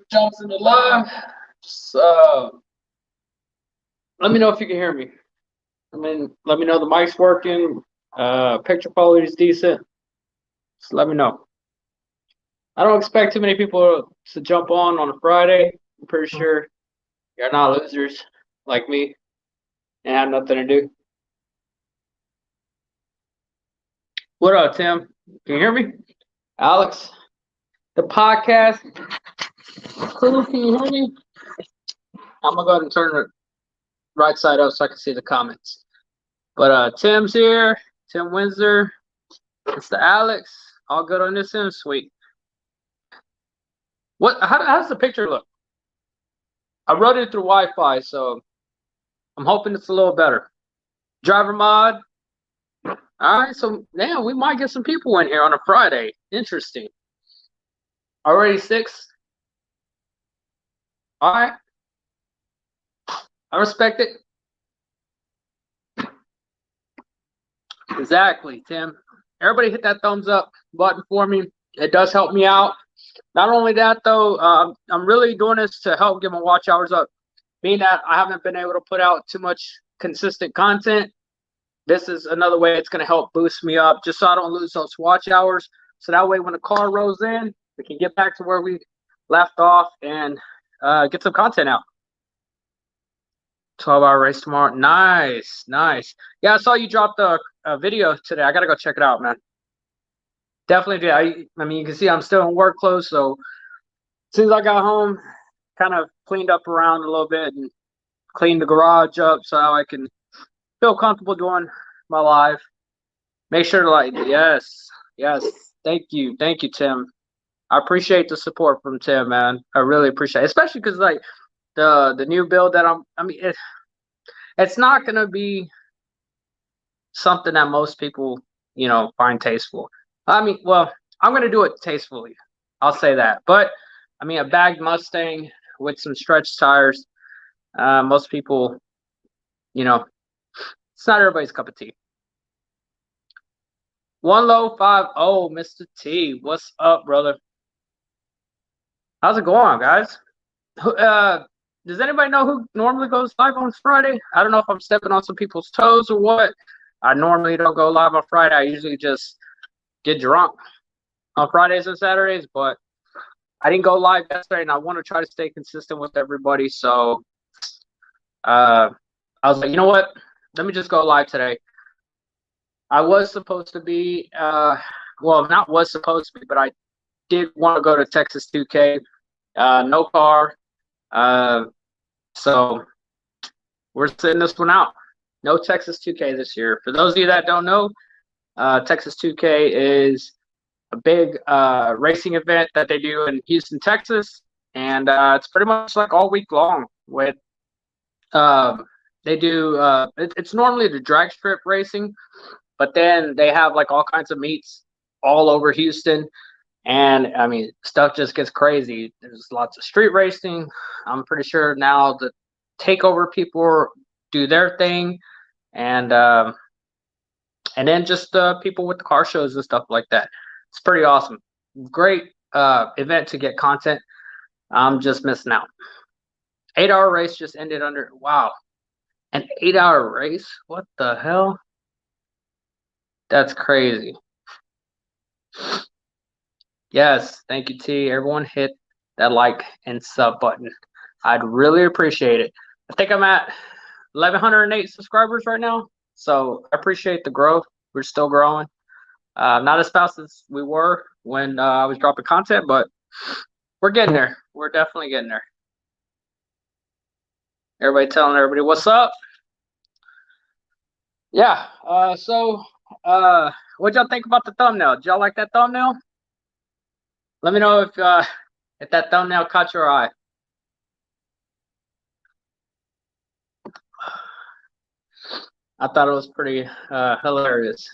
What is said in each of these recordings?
Jumps in the live. Just, let me know if you can hear me. Let me know the mic's working. Picture quality is decent. Just let me know. I don't expect too many people to jump on a Friday. I'm pretty sure you're not losers like me and have nothing to do. What up, Tim? Can you hear me? Alex, the podcast. Can you hear me? I'm gonna go ahead and turn it right side up so I can see the comments. But Tim's here. Tim Windsor. It's the Alex. All good on this end. Sweet. How does the picture look? I wrote it through Wi-Fi, so I'm hoping it's a little better. Driver mod. All right, so yeah, we might get some people in here on a Friday. Interesting. Already 6. All right. I respect it. Exactly, Tim. Everybody hit that thumbs up button for me. It does help me out. Not only that, though, I'm really doing this to help get my watch hours up. Being that I haven't been able to put out too much consistent content, this is another way it's going to help boost me up just so I don't lose those watch hours. So that way when the car rolls in, we can get back to where we left off and get some content out. 12-hour race tomorrow. Nice. Yeah, I saw you dropped a video today. I got to go check it out, man. Definitely do. I mean, you can see I'm still in work clothes, so as soon as I got home, kind of cleaned up around a little bit and cleaned the garage up so I can feel comfortable doing my live. Make sure to yes. Thank you, Tim. I appreciate the support from Tim, man. I really appreciate it, especially because the new build that it's not gonna be something that most people find tasteful. Well, I'm gonna do it tastefully. I'll say that. But a bagged Mustang with some stretch tires. Most people, it's not everybody's cup of tea. One low 50, Mr. T. What's up, brother? How's it going, guys? Does anybody know who normally goes live on Friday? I don't know if I'm stepping on some people's toes or what. I normally don't go live on Friday. I usually just get drunk on Fridays and Saturdays, but I didn't go live yesterday, and I want to try to stay consistent with everybody. So I was like, you know what? Let me just go live today. I was supposed to be, not was supposed to be, but I did want to go to Texas 2K. No car. So we're sitting this one out. No Texas 2K this year. For those of you that don't know, Texas 2K is a big racing event that they do in Houston, Texas, and it's pretty much like all week long. With they do it's normally the drag strip racing, but then they have like all kinds of meets all over Houston, and stuff just gets crazy. There's lots of street racing. I'm pretty sure now the takeover people do their thing, and then just people with the car shows and stuff like that. It's pretty awesome. Great event to get content. I'm just missing out. 8-hour race just ended under. Wow. An 8-hour race? What the hell? That's crazy. Yes. Thank you, T. Everyone hit that like and sub button. I'd really appreciate it. I think I'm at 1,108 subscribers right now. So I appreciate the growth. We're still growing. Not as fast as we were when I was dropping content, but we're getting there. We're definitely getting there. Everybody telling everybody what's up. Yeah. So what'd y'all think about the thumbnail? Did y'all like that thumbnail? Let me know if that thumbnail caught your eye. I thought it was pretty hilarious.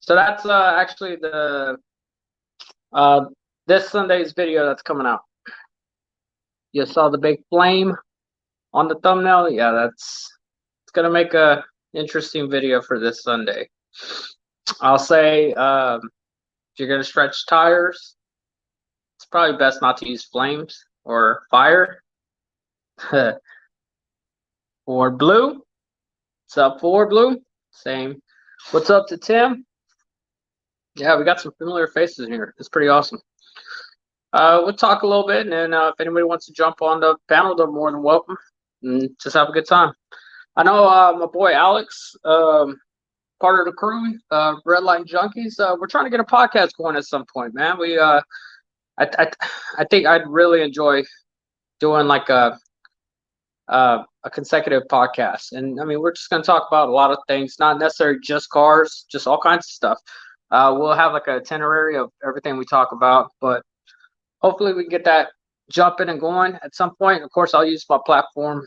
So that's actually the uh, this Sunday's video that's coming out. You saw the big flame on the thumbnail. Yeah, it's gonna make a interesting video for this Sunday. I'll say if you're gonna stretch tires, it's probably best not to use flames or fire. For Blue, what's up for Blue? Same. What's up to Tim? Yeah, we got some familiar faces here. It's pretty awesome. We'll talk a little bit, and then if anybody wants to jump on the panel, they're more than welcome. And just have a good time. I know my boy Alex, part of the crew, Red Line Junkies. We're trying to get a podcast going at some point, man. I think I'd really enjoy doing like a consecutive podcast, and I mean we're just gonna talk about a lot of things, not necessarily just cars, just all kinds of stuff. We'll have like an itinerary of everything we talk about, but hopefully we can get that jumping and going at some point. Of course, I'll use my platform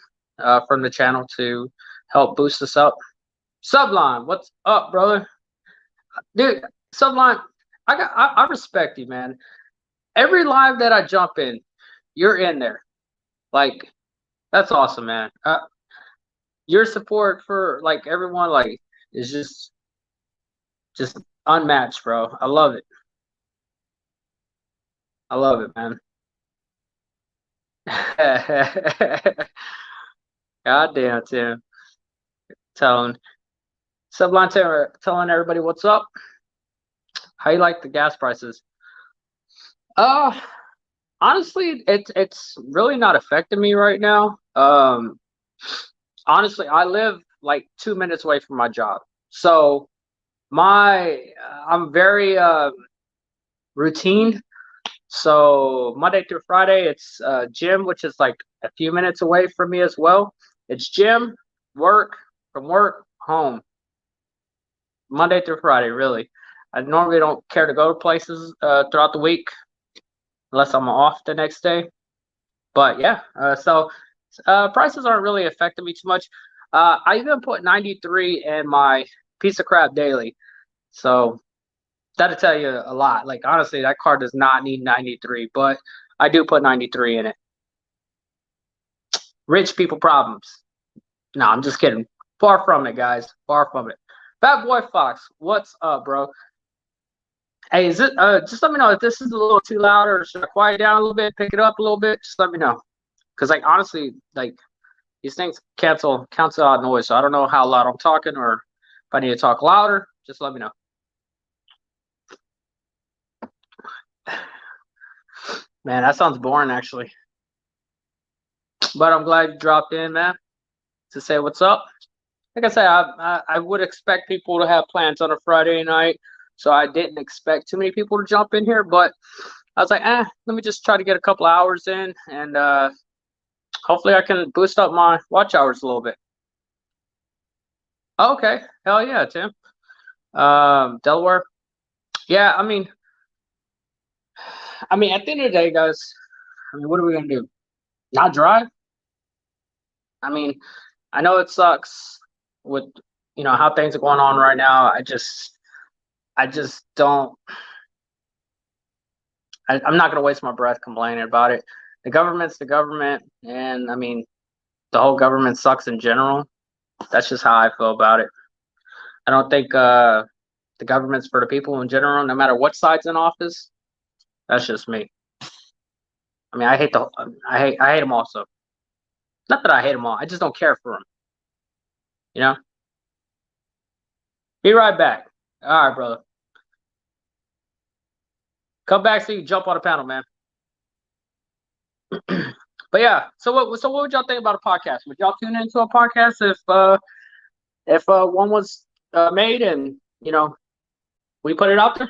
from the channel to help boost us up. Sublime, what's up, brother? Dude, Sublime, I respect you, man. Every live that I jump in, you're in there. Like, that's awesome, man. Your support for like everyone like is just unmatched, bro. I love it. I love it, man. God damn, Tim. Telling Sublime telling everybody what's up. How you like the gas prices? Uh honestly, it's really not affecting me right now. Honestly, I live like 2 minutes away from my job, so I'm very routine. So Monday through Friday, it's gym, which is like a few minutes away from me as well. It's gym, work, from work, home. Monday through Friday, really. I normally don't care to go to places throughout the week unless I'm off the next day. But yeah, so prices aren't really affecting me too much. I even put 93 in my piece of crap daily. So that'll tell you a lot. Like honestly, that car does not need 93, but I do put 93 in it. Rich people problems. No, I'm just kidding. Far from it, guys. Far from it. Fat Boy Fox, what's up, bro? Hey, is it just let me know if this is a little too loud or should I quiet down a little bit, pick it up a little bit? Just let me know. Cause like honestly, like these things cancel out noise. So I don't know how loud I'm talking or if I need to talk louder, just let me know. Man, that sounds boring actually. But I'm glad you dropped in, man, to say what's up. Like I said, I would expect people to have plans on a Friday night, so I didn't expect too many people to jump in here. But I was like, let me just try to get a couple hours in, and hopefully I can boost up my watch hours a little bit. Okay, hell yeah, Tim. Delaware. Yeah, I mean, at the end of the day, guys, I mean, what are we gonna do? Not drive? I mean, I know it sucks with how things are going on right now. I just don't. I'm not gonna waste my breath complaining about it. The government's the government, and I mean, the whole government sucks in general. That's just how I feel about it. I don't think the government's for the people in general, no matter what side's in office. That's just me. I mean, I hate them also. Not that I hate them all. I just don't care for them. You know. Be right back. All right, brother. Come back so you can jump on the panel, man. But yeah, so what would y'all think about a podcast? Would y'all tune into a podcast if one was made and we put it out there?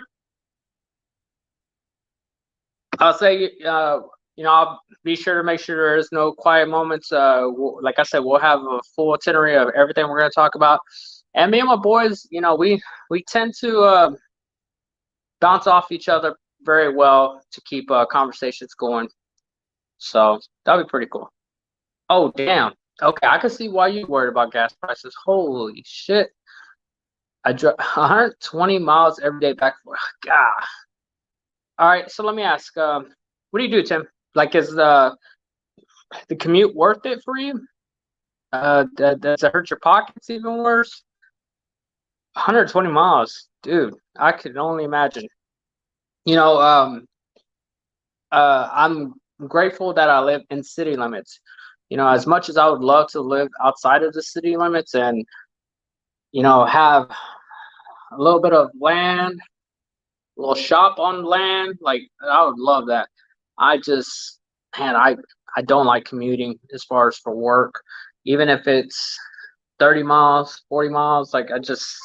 I'll say I'll be sure to make sure there is no quiet moments. Like I said, we'll have a full itinerary of everything we're going to talk about. And me and my boys, we tend to bounce off each other very well to keep conversations going. So that'll be pretty cool. Oh, damn. Okay, I can see why you worried about gas prices. Holy shit. I drive 120 miles every day back and forth. God. All right, so let me ask, what do you do, Tim? Like, is the commute worth it for you? Does it hurt your pockets even worse? 120 miles, dude. I could only imagine. You know, I'm grateful that I live in city limits. You know, as much as I would love to live outside of the city limits and, have a little bit of land, a little shop on land, like I would love that. I just, man, I don't like commuting as far as for work, even if it's 30 miles, 40 miles. Like I just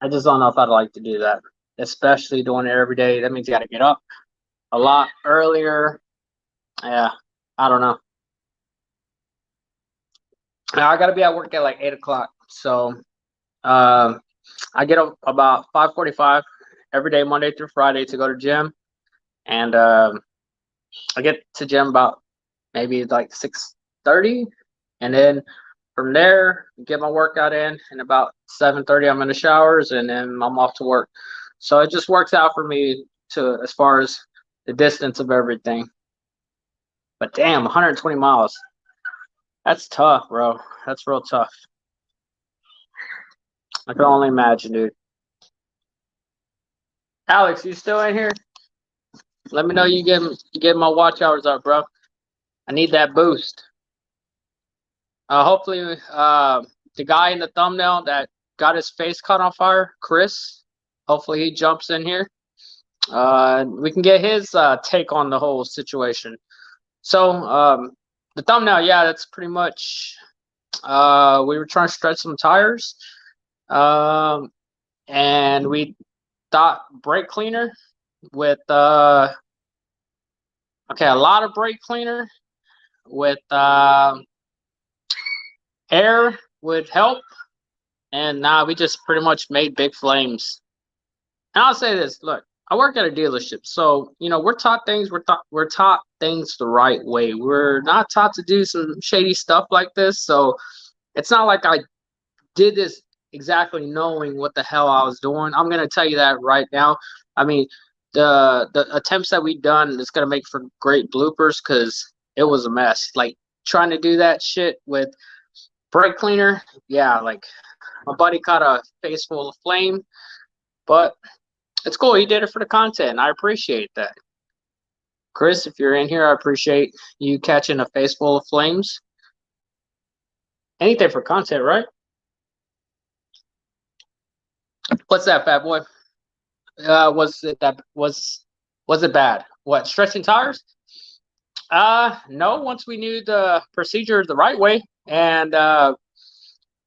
don't know if I'd like to do that, especially doing it every day. That means you got to get up a lot earlier. Yeah, I don't know. Now I got to be at work at like 8 o'clock. So um, I get up about 5:45 every day, Monday through Friday, to go to gym, and I get to gym about maybe like 6:30, and then from there get my workout in, and about 7:30 I'm in the showers, and then I'm off to work. So it just works out for me to as far as the distance of everything. But damn, 120 miles. That's tough, bro. That's real tough. I can only imagine, dude. Alex, you still in here? Let me know you get my watch hours up, bro. I need that boost. Hopefully, the guy in the thumbnail that got his face caught on fire, Chris. Hopefully, he jumps in here. We can get his take on the whole situation. So, the thumbnail, yeah, that's pretty much. We were trying to stretch some tires, um, and we thought brake cleaner with a lot of brake cleaner with air would help, and now we just pretty much made big flames. And I'll say this: look, I work at a dealership, so we're taught things the right way. We're not taught to do some shady stuff like this. So it's not like I did this exactly knowing what the hell I was doing. I'm gonna tell you that right now. I mean, the attempts that we done is gonna make for great bloopers because it was a mess. Like trying to do that shit with brake cleaner, yeah, like my buddy caught a face full of flame, but it's cool. He did it for the content. I appreciate that. Chris, if you're in here, I appreciate you catching a face full of flames. Anything for content, right? What's that, fat boy? Was it bad? What, stretching tires? No. Once we knew the procedure the right way, and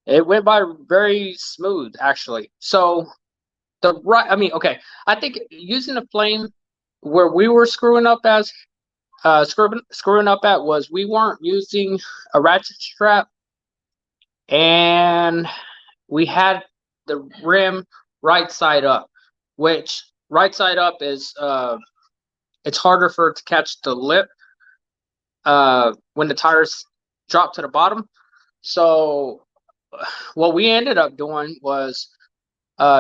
it went by very smooth, actually. So I mean, okay, I think using a flame where we were screwing up at was we weren't using a ratchet strap, and we had the rim right side up, which right side up is it's harder for it to catch the lip when the tires drop to the bottom. So what we ended up doing was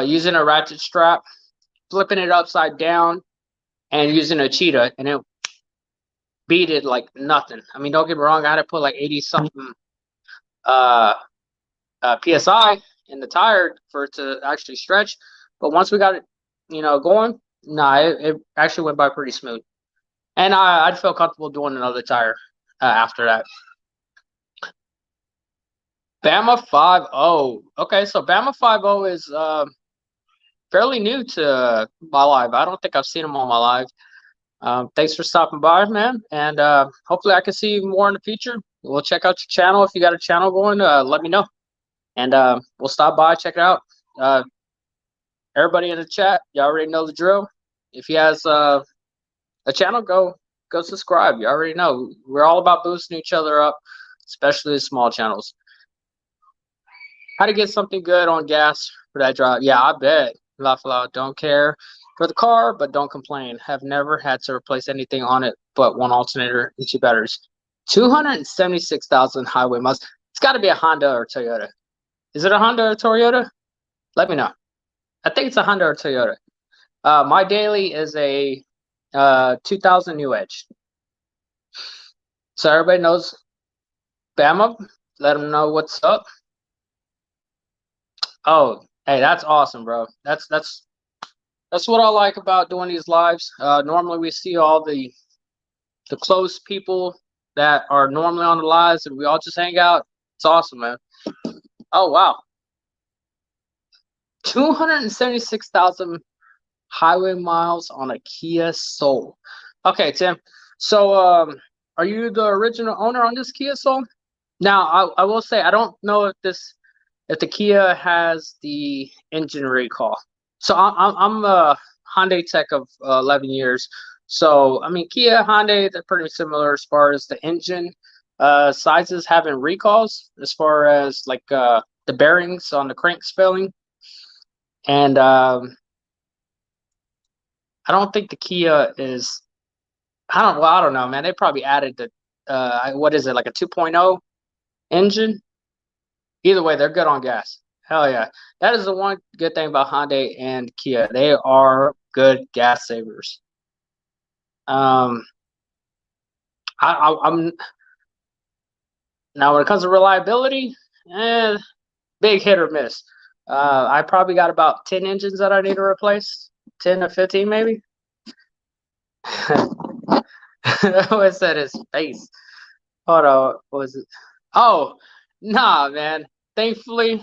using a ratchet strap, flipping it upside down, and using a cheetah, and it beat it like nothing. I mean, don't get me wrong, I had to put like 80 something uh, psi in the tire for it to actually stretch. But once we got it, going, nah, it actually went by pretty smooth, and I'd feel comfortable doing another tire after that. Bama 5.0. Okay, so Bama 5.0 is fairly new to my live. I don't think I've seen him on my live. Thanks for stopping by, man, and hopefully I can see you more in the future. We'll check out your channel. If you got a channel going, let me know, and we'll stop by, check it out. Everybody in the chat, you already know the drill. If he has a channel, go subscribe. You already know we're all about boosting each other up, especially the small channels. How to get something good on gas for that drive? Yeah, I bet. Lafayette, don't care for the car, but don't complain. Have never had to replace anything on it but one alternator and two batteries. 276,000 highway miles. It's got to be a Honda or Toyota. Is it a Honda or Toyota? Let me know. I think it's a Honda or Toyota. My daily is a 2000 New Edge. So everybody knows Bama. Let them know what's up. Oh, hey, that's awesome, bro. That's what I like about doing these lives. Normally we see all the close people that are normally on the lives, and we all just hang out. It's awesome, man. Oh wow, 276,000 highway miles on a Kia Soul. Okay, Tim. So, are you the original owner on this Kia Soul? Now, I will say I don't know if the Kia has the engine recall. So I'm a Hyundai tech of 11 years. So I mean, Kia, Hyundai, they're pretty similar as far as the engine sizes having recalls, as far as like the bearings on the cranks failing. And I don't think the Kia is. I don't know, man. They probably added the what is it, like a 2.0 engine? Either way, they're good on gas. Hell yeah. That is the one good thing about Hyundai and Kia. They are good gas savers. I'm now when it comes to reliability, big hit or miss. I probably got about 10 engines that I need to replace. 10 to 15 maybe. What's that his face? Hold on, what was it? Oh, nah, man. Thankfully,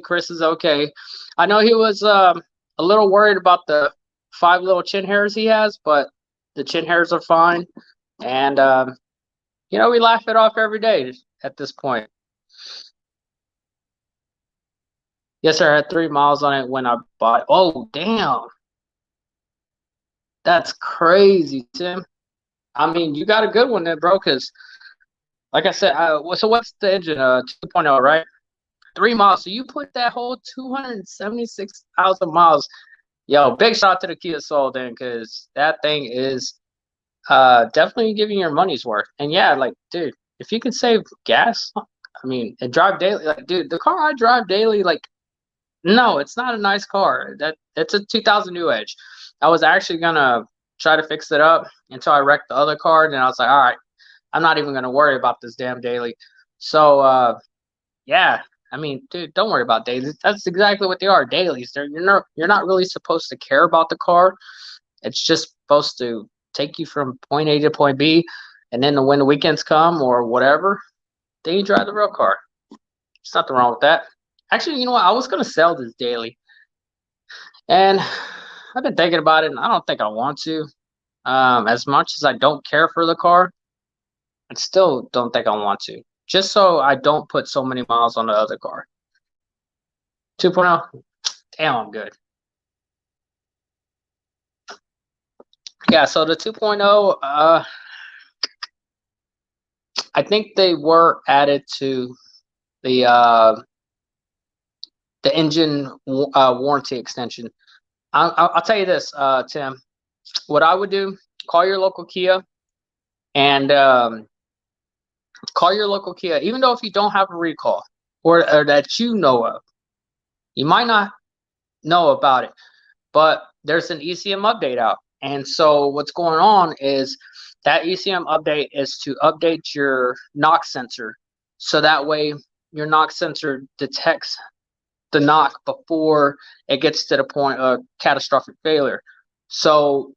Chris is okay. I know he was a little worried about the 5 little chin hairs he has, but the chin hairs are fine. And we laugh it off every day at this point. Yes, sir. I had 3 miles on it when I bought it. Oh, damn. That's crazy, Tim. I mean, you got a good one there, bro, because like I said, so what's the engine? 2.0, right? 3 miles. So you put that whole 276,000 miles. Yo, big shout out to the Kia Soul then, because that thing is definitely giving your money's worth. And yeah, like, dude, if you can save gas, I mean, and drive daily, like, dude, the car I drive daily, like, no, it's not a nice car. It's a 2000 New Edge. I was actually gonna try to fix it up until I wrecked the other car, and I was like, all right, I'm not even gonna worry about this damn daily. So yeah, I mean, dude, don't worry about dailies. That's exactly what they are, dailies. You're not really supposed to care about the car. It's just supposed to take you from point A to point B, and then when the weekends come or whatever, then you drive the real car. There's nothing wrong with that. Actually, you know what? I was gonna sell this daily, and I've been thinking about it, and I don't think I want to. As much as I don't care for the car, I still don't think I want to. Just so I don't put so many miles on the other car. 2.0, damn, I'm good. Yeah, so the 2.0, I think they were added to the engine warranty extension. I'll tell you this, Tim. What I would do: call your local Kia, and call your local Kia. Even though if you don't have a recall or that you know of, you might not know about it, but there's an ECM update out. And so what's going on is that ECM update is to update your knock sensor, so that way your knock sensor detects the knock before it gets to the point of catastrophic failure. So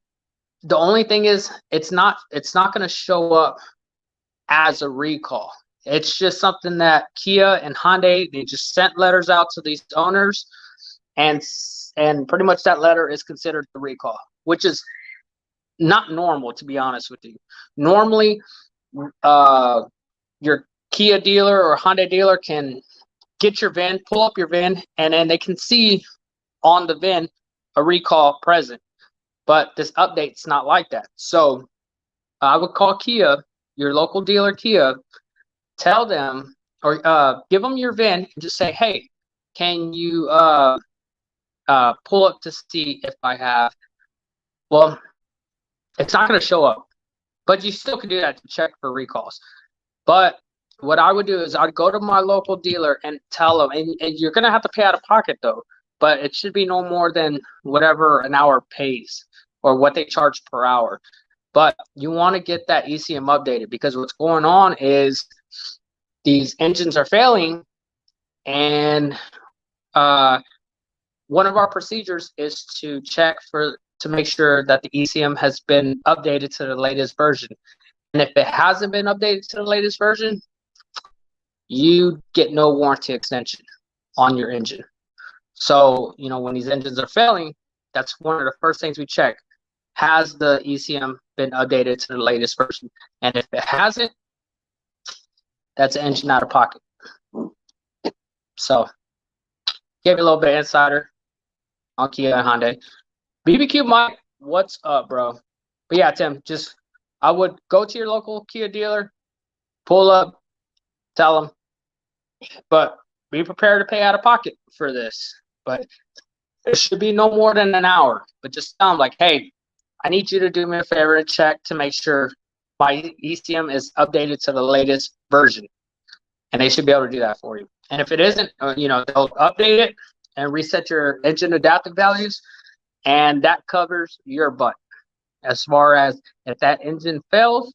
the only thing is it's not going to show up as a recall. It's just something that Kia and Hyundai, they just sent letters out to these owners, and pretty much that letter is considered the recall, which is not normal, to be honest with you. Normally, your Kia dealer or Hyundai dealer can get your VIN, pull up your VIN, and then they can see on the VIN a recall present. But this update's not like that. So I would call Kia, your local dealer Kia, tell them or give them your VIN and just say, hey, can you pull up to see if I have, well, it's not going to show up. But you still can do that to check for recalls. But what I would do is I'd go to my local dealer and tell them, and you're gonna have to pay out of pocket though, but it should be no more than whatever an hour pays or what they charge per hour. But you want to get that ECM updated, because what's going on is these engines are failing, and one of our procedures is to check to make sure that the ECM has been updated to the latest version. And if it hasn't been updated to the latest version, you get no warranty extension on your engine. So, you know, when these engines are failing, that's one of the first things we check. Has the ECM been updated to the latest version? And if it hasn't, that's an engine out of pocket. So, give you a little bit of insider on Kia and Hyundai. BBQ Mike, what's up, bro? But yeah, Tim, just I would go to your local Kia dealer, pull up, tell them, but be prepared to pay out of pocket for this. But it should be no more than an hour. But just tell them, like, hey, I need you to do me a favor and check to make sure my ECM is updated to the latest version. And they should be able to do that for you. And if it isn't, you know, they'll update it and reset your engine adaptive values, and that covers your butt. As far as if that engine fails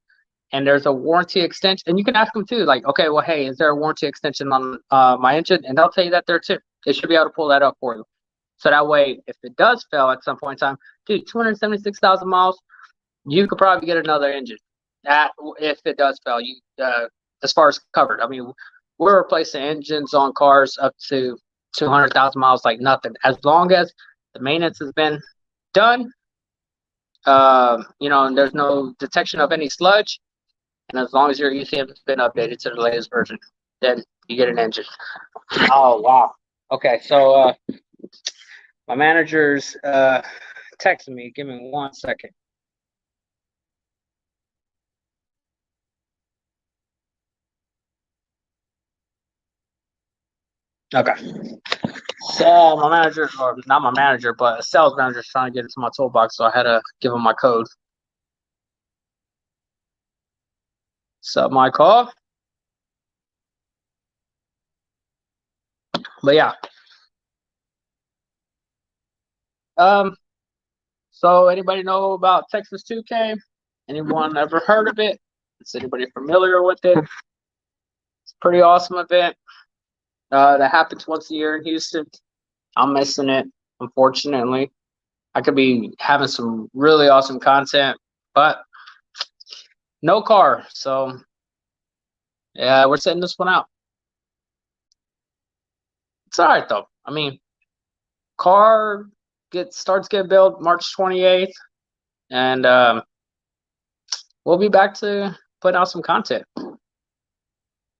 and there's a warranty extension, and you can ask them too, like, okay, well, hey, is there a warranty extension on my engine? And they'll tell you that there too. They should be able to pull that up for you. So that way, if it does fail at some point in time, dude, 276,000 miles, you could probably get another engine. That if it does fail, you as far as covered. I mean, we're replacing engines on cars up to 200,000 miles like nothing. As long as the maintenance has been done, you know, and there's no detection of any sludge, and as long as your ECM has been updated to the latest version, then you get an engine. Oh, wow. Okay, so my manager's texting me. Give me 1 second. Okay. So my manager, or not my manager, but a sales manager is trying to get into my toolbox, so I had to give him my code. So my call. But yeah. So anybody know about Texas 2K? Anyone ever heard of it? Is anybody familiar with it? It's a pretty awesome event. That happens once a year in Houston. I'm missing it, unfortunately. I could be having some really awesome content, but no car. So yeah, we're setting this one out. It's all right though. I mean, car starts getting built March 28th, and we'll be back to put out some content.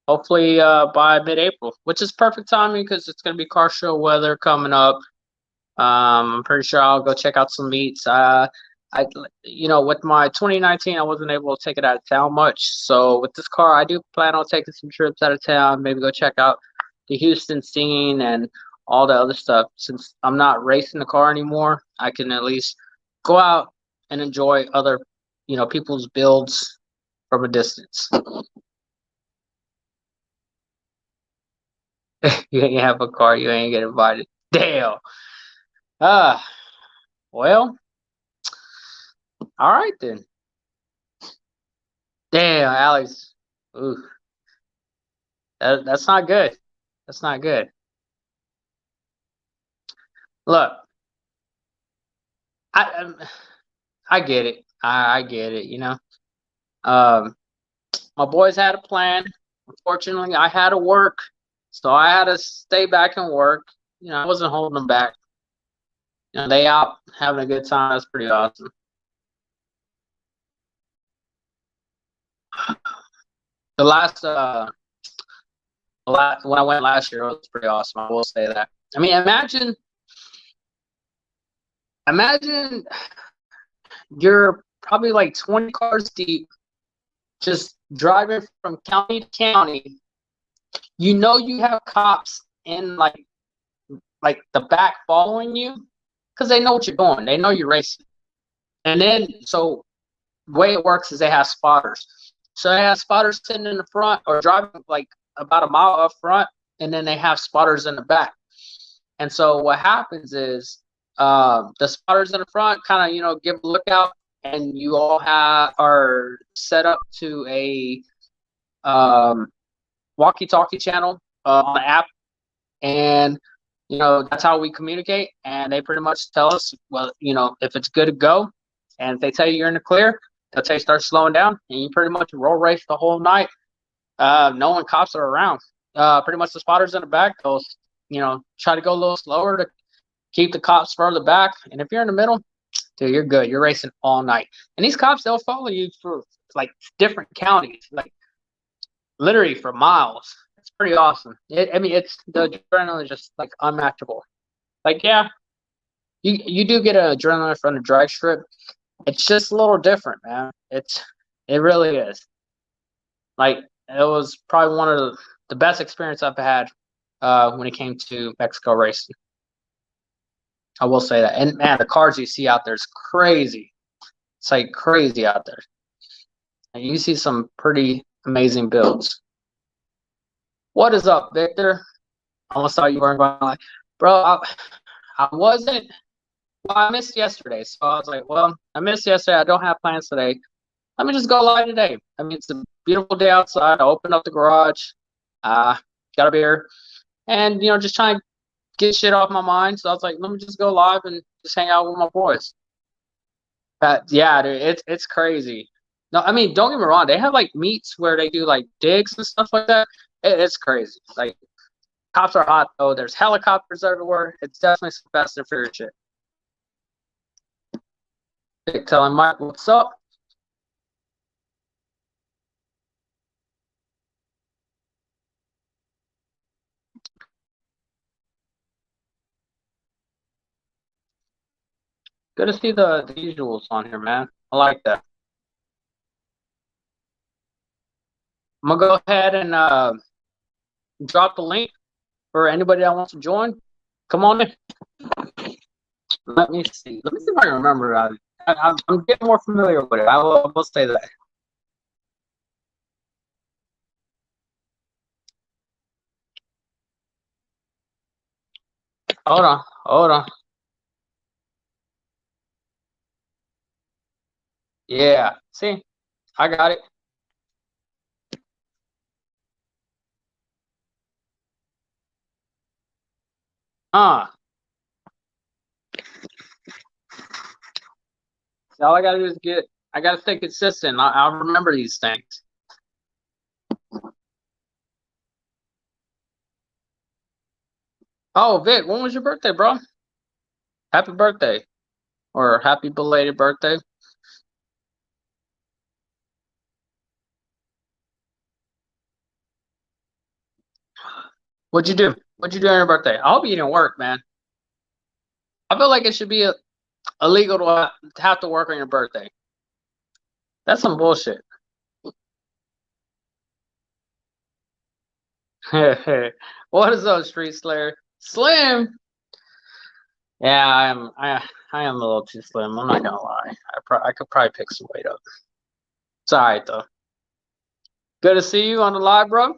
Hopefully by mid-April, which is perfect timing because it's going to be car show weather coming up. I'm pretty sure I'll go check out some meets. You know, with my 2019, I wasn't able to take it out of town much. So with this car, I do plan on taking some trips out of town, maybe go check out the Houston scene and all the other stuff. Since I'm not racing the car anymore, I can at least go out and enjoy other, you know, people's builds from a distance. You ain't have a car, you ain't get invited. Damn. Well, all right then. Damn, Alex. Ooh. That's not good. That's not good. Look, I get it. I get it, you know. My boys had a plan. Unfortunately, I had to work. So I had to stay back and work. You know, I wasn't holding them back. You know, they out having a good time. That's pretty awesome. The last when I went last year, it was pretty awesome. I will say that. I mean, imagine you're probably like 20 cars deep, just driving from county to county. You know you have cops in like the back following you because they know what you're doing. They know you're racing. And then so way it works is they have spotters. So they have spotters sitting in the front or driving like about a mile up front, and then they have spotters in the back. And so what happens is the spotters in the front kind of give a lookout, and you all are set up to a walkie-talkie channel on the app, and that's how we communicate. And they pretty much tell us, well, if it's good to go, and if they tell you you're in the clear, they'll tell you start slowing down, and you pretty much roll race the whole night, knowing cops are around. Pretty much the spotters in the back, they'll try to go a little slower to keep the cops further back. And if you're in the middle, dude, you're good. You're racing all night. And these cops, they'll follow you for like different counties, like literally for miles. It's pretty awesome. It's the adrenaline is just like unmatchable. Like, yeah, you do get an adrenaline from the drag strip. It's just a little different, man. It really is. Like, it was probably one of the best experience I've had when it came to Mexico racing. I will say that. And man, the cars you see out there is crazy. It's like crazy out there. And you see some pretty amazing builds. What is up, Victor? I almost thought you weren't going to lie. Bro, I wasn't. Well, I missed yesterday. So I was like, well, I missed yesterday. I don't have plans today. Let me just go live today. It's a beautiful day outside. I opened up the garage. Got a beer. And, just trying to get shit off my mind. So I was like, let me just go live and just hang out with my boys. Yeah, dude, it's crazy. No, don't get me wrong. They have like meets where they do like digs and stuff like that. It's crazy. Like, cops are hot though. There's helicopters everywhere. It's definitely some Fast and Furious shit. Telling Mike, what's up? Good to see the visuals on here, man. I like that. I'm gonna go ahead and drop the link for anybody that wants to join. Come on in. Let me see. Let me see if I can remember. I'm getting more familiar with it. I will say that. Hold on. Yeah. See, I got it. So all I gotta do is I gotta stay consistent. I'll remember these things. Oh, Vic, when was your birthday, bro? Happy birthday. Or happy belated birthday. What'd you do? What'd you do on your birthday? I hope you didn't work, man. I feel like it should be illegal to have to work on your birthday. That's some bullshit. What is up, Street Slayer? Slim. Yeah, I am a little too slim. I'm not gonna lie. I could probably pick some weight up. It's all right though. Good to see you on the live, bro.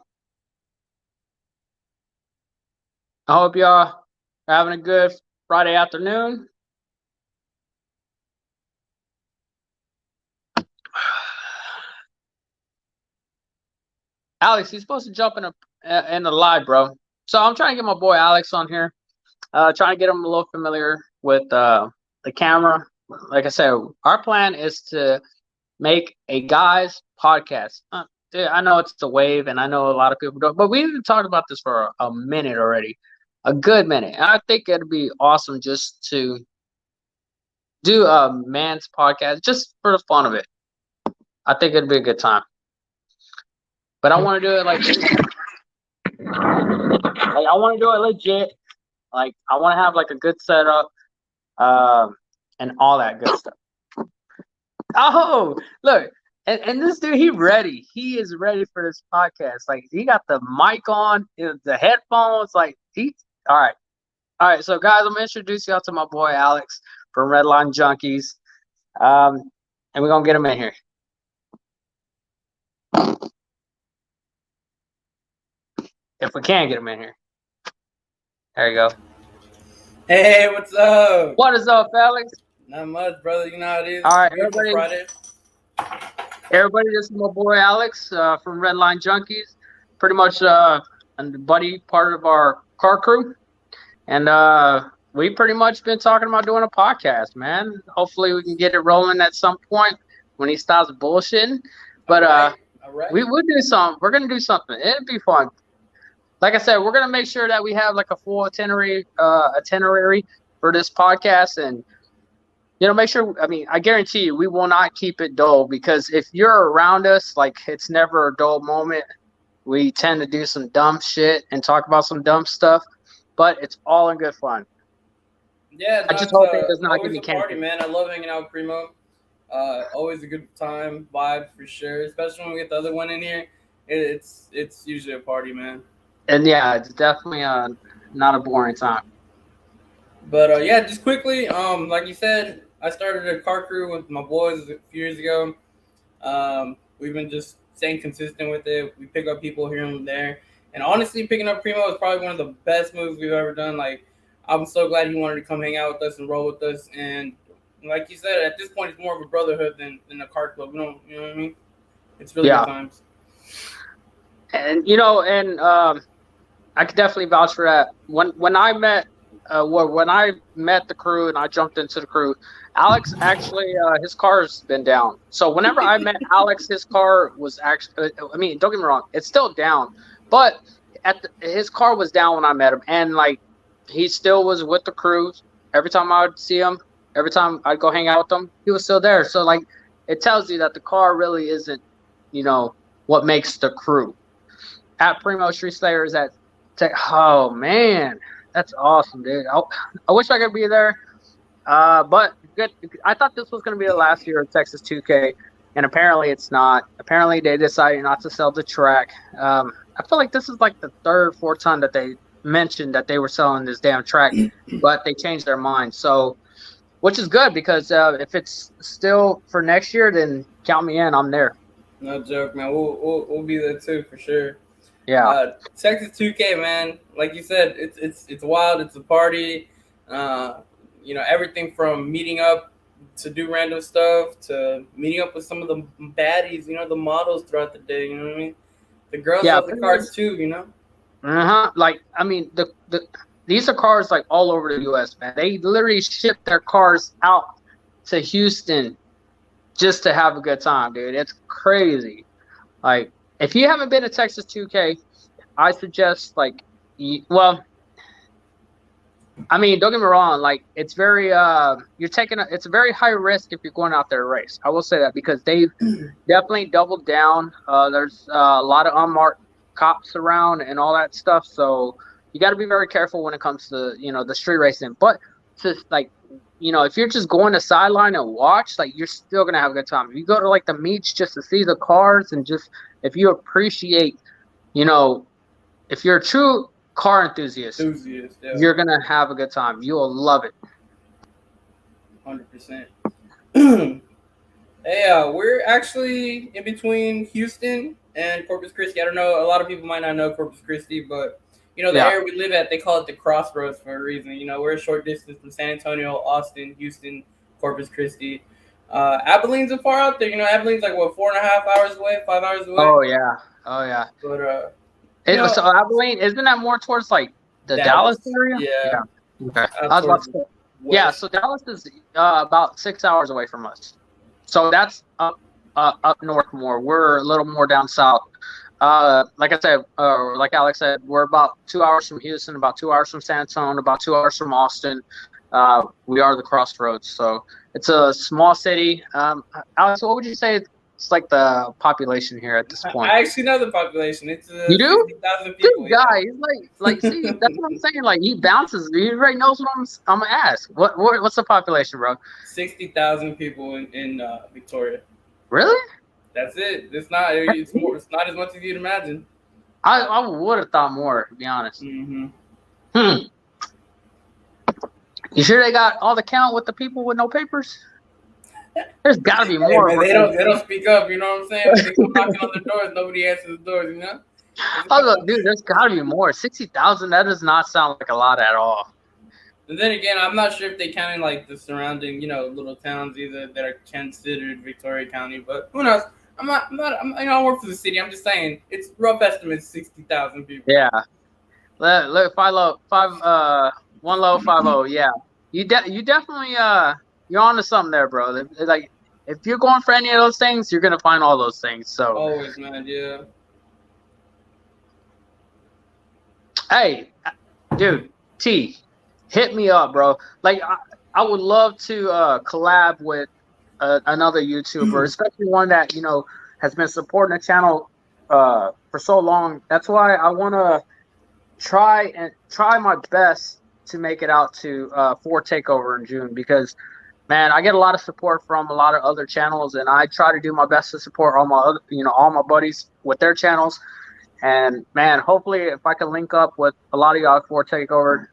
I hope y'all are having a good Friday afternoon. Alex, he's supposed to jump in the live, bro. So I'm trying to get my boy Alex on here. Trying to get him a little familiar with the camera. Like I said, our plan is to make a guys podcast. Dude, I know it's the wave, and I know a lot of people don't, but we've talked about this for a minute already, a good minute. And I think it'd be awesome just to do a man's podcast just for the fun of it. I think it'd be a good time. But I want to do it like I want to do it legit. Like, I want to have like a good setup, and all that good stuff. Oh, look, and this dude, he ready. He is ready for this podcast. Like, he got the mic on, the headphones. Like, all right. All right, so guys, I'm gonna introduce y'all to my boy Alex from Redline Junkies, and we're gonna get him in here. If we can get him in here. There you go. Hey, what's up? What is up, Alex? Not much, brother. You know how it is. All right, Beautiful everybody. Friday. Everybody, this is my boy Alex from Redline Junkies. Pretty much a buddy part of our car crew. And we pretty much been talking about doing a podcast, man. Hopefully we can get it rolling at some point when he stops bullshitting. But All right. we will do something. We're gonna do something. It'd be fun. Like I said, we're gonna make sure that we have like a full itinerary for this podcast, and make sure. I mean, I guarantee you, we will not keep it dull, because if you're around us, like, it's never a dull moment. We tend to do some dumb shit and talk about some dumb stuff, but it's all in good fun. Yeah, I just hope it does not give always me a party, cancer. man. I love hanging out with Primo. Always a good time, vibe for sure. Especially when we get the other one in here, it's usually a party, man. And yeah, it's definitely not a boring time. But yeah, just quickly, like you said, I started a car crew with my boys a few years ago. We've been just staying consistent with it. We pick up people here and there, and honestly, picking up Primo is probably one of the best moves we've ever done. Like, I'm so glad he wanted to come hang out with us and roll with us. And like you said, at this point, it's more of a brotherhood than a car club. You know what I mean? It's really good times. And I could definitely vouch for that. When I met the crew and I jumped into the crew, Alex actually his car's been down. So whenever I met Alex, his car was actually. I mean, don't get me wrong, it's still down, but his car was down when I met him, and like, he still was with the crew. Every time I would see him, every time I'd go hang out with him, he was still there. So like, it tells you that the car really isn't, what makes the crew. At Primo Street Slayer is oh man, that's awesome, dude. I wish I could be there. But good. I thought this was going to be the last year of Texas 2K, and apparently it's not. Apparently they decided not to sell the track. I feel like this is like the third, fourth time that they mentioned that they were selling this damn track, but they changed their mind. So, which is good, because if it's still for next year, then count me in. I'm there. No joke, man. We'll be there too for sure. Yeah. Texas 2K, man. Like you said, it's wild. It's a party. Everything from meeting up to do random stuff to meeting up with some of the baddies, the models throughout the day. You know what I mean? The girls love the cars too. Like, I mean, these are cars like all over the U.S., man. They literally ship their cars out to Houston just to have a good time, dude. It's crazy. Like, if you haven't been to Texas 2K, I suggest, like, I mean, don't get me wrong. Like, it's very it's a very high risk if you're going out there to race. I will say that, because they've definitely doubled down. There's a lot of unmarked cops around and all that stuff. So you got to be very careful when it comes to, the street racing. But just like, if you're just going to sideline and watch, like, you're still going to have a good time. If you go to like the meets just to see the cars, and just, if you appreciate, if you're a true car enthusiast, yeah, you're going to have a good time. You'll love it. 100%. Hey, we're actually in between Houston and Corpus Christi. I don't know, a lot of people might not know Corpus Christi, but the area we live at, they call it the crossroads for a reason. We're a short distance from San Antonio, Austin, Houston, Corpus Christi. Abilene's a far out there. Abilene's like, what, 4.5 hours away, 5 hours away? Oh yeah. But so Abilene, isn't that more towards like the Dallas area? Yeah. Okay. I was about to say, yeah, so Dallas is about 6 hours away from us. So that's up north more. We're a little more down south. Like I said, like Alex said, we're about 2 hours from Houston, about 2 hours from San Antonio, about 2 hours from Austin. We are the crossroads. So it's a small city. Alex, what would you say it's like the population here at this point? I actually know the population. It's you do? 60,000 people. This guy, he's like, see, that's what I'm saying. Like, he bounces. He already knows what I'm gonna ask. What's the population, bro? 60,000 people in Victoria. Really? That's it. It's not as much as you'd imagine. I would have thought more, to be honest. Mm-hmm. You sure they got all the count with the people with no papers? There's got to be Hey, more. man, they don't speak up. You know what I'm saying? When they come knocking on the doors, nobody answers the doors. You know. I was like, dude, there's got to be more. 60,000. That does not sound like a lot at all. And then again, I'm not sure if they counted like the surrounding, little towns either that are considered Victoria County. But who knows? I don't work for the city. I'm just saying it's rough estimate 60,000 people. Yeah. Look, 1 low 50. Yeah. You definitely you're onto something there, bro. Like if you're going for any of those things, you're gonna find all those things. So Always, man. Yeah. hey, dude, T, hit me up, bro. Like I would love to collab with another YouTuber, especially one that has been supporting the channel for so long. That's why I want to try my best to make it out to 4 Takeover in June, because man, I get a lot of support from a lot of other channels, and I try to do my best to support all my other, all my buddies with their channels. And man, hopefully if I can link up with a lot of y'all at 4 Takeover,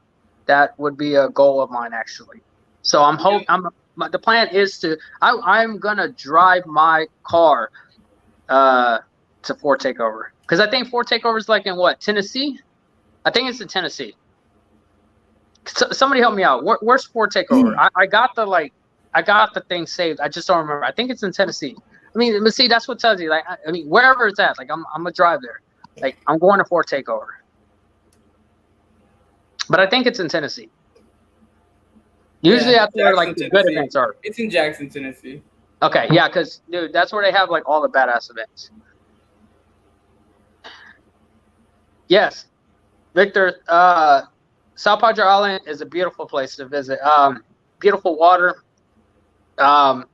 that would be a goal of mine actually. So the plan is to I'm gonna drive my car to 4 Takeover, because I think 4 Takeover is like in Tennessee. I think it's in Tennessee. Somebody help me out. Where's 4 Takeover? I got the thing saved. I just don't remember. I think it's in Tennessee. I mean, but see, that's what tells you. Like, I mean, wherever it's at, like I'm gonna drive there. Like I'm going to 4 Takeover. But I think it's in Tennessee. Usually that's where like the good events are. It's in Jackson, Tennessee. Okay, yeah, because dude, that's where they have like all the badass events. Yes, Victor. South Padre Island is a beautiful place to visit. Beautiful water. Yes. A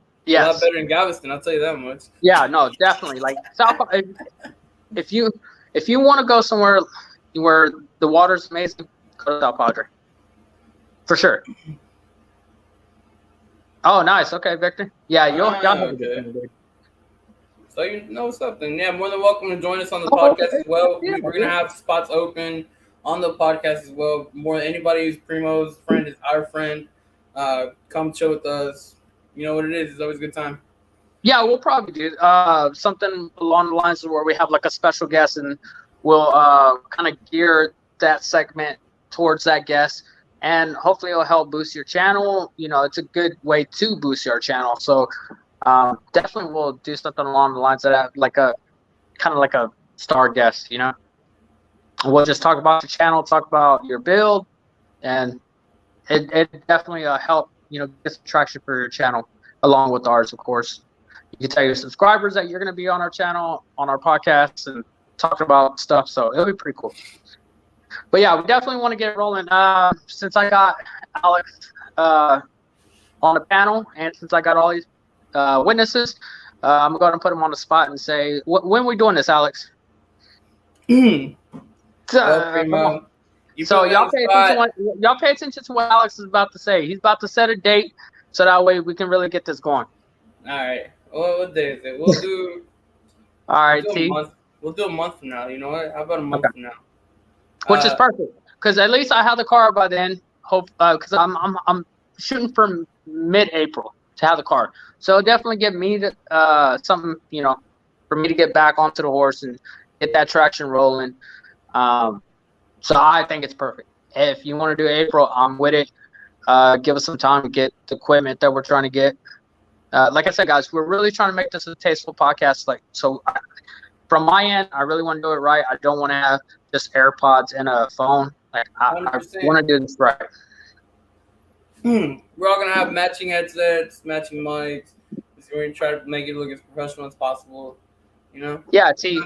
lot better than Galveston, I'll tell you that much. Yeah, no, definitely. Like if you want to go somewhere where the water's amazing, go to South Padre. For sure. Oh, nice. Okay, Victor. Yeah, y'all have a good time, dude. So you know something. Yeah, more than welcome to join us on the podcast as well. Yeah, we're gonna have spots open on the podcast as well. More than anybody who's Primo's friend is our friend. Come chill with us. You know what it is. It's always a good time. Yeah, we'll probably do something along the lines of where we have like a special guest, and we'll kind of gear that segment towards that guest, and hopefully it'll help boost your channel. It's a good way to boost your channel. So definitely we'll do something along the lines of that, like a kind of like a star guest. We'll just talk about your channel, talk about your build, and it definitely help get some traction for your channel along with ours, of course. You can tell your subscribers that you're going to be on our channel, on our podcast, and talk about stuff. So it'll be pretty cool. But yeah, we definitely want to get rolling. Since I got Alex on the panel, and since I got all these witnesses, I'm going to put them on the spot and say, when are we doing this, Alex? So y'all pay attention to what Alex is about to say. He's about to set a date, so that way we can really get this going. All right. What day is it? We'll do. All right, T. We'll do a month from now. You know what? How about a month from now? Which is perfect, because at least I have the car by then. Hope because I'm shooting for mid-April to have the car, so definitely give me something for me to get back onto the horse and get that traction rolling. So I think it's perfect. If you want to do April, I'm with it. Give us some time to get the equipment that we're trying to get. Like I said, guys, we're really trying to make this a tasteful podcast. From my end, I really want to do it right. I don't want to have just AirPods and a phone. I want to do this right. We're all going to have matching headsets, matching mics. We're going to try to make it look as professional as possible. Yeah, T,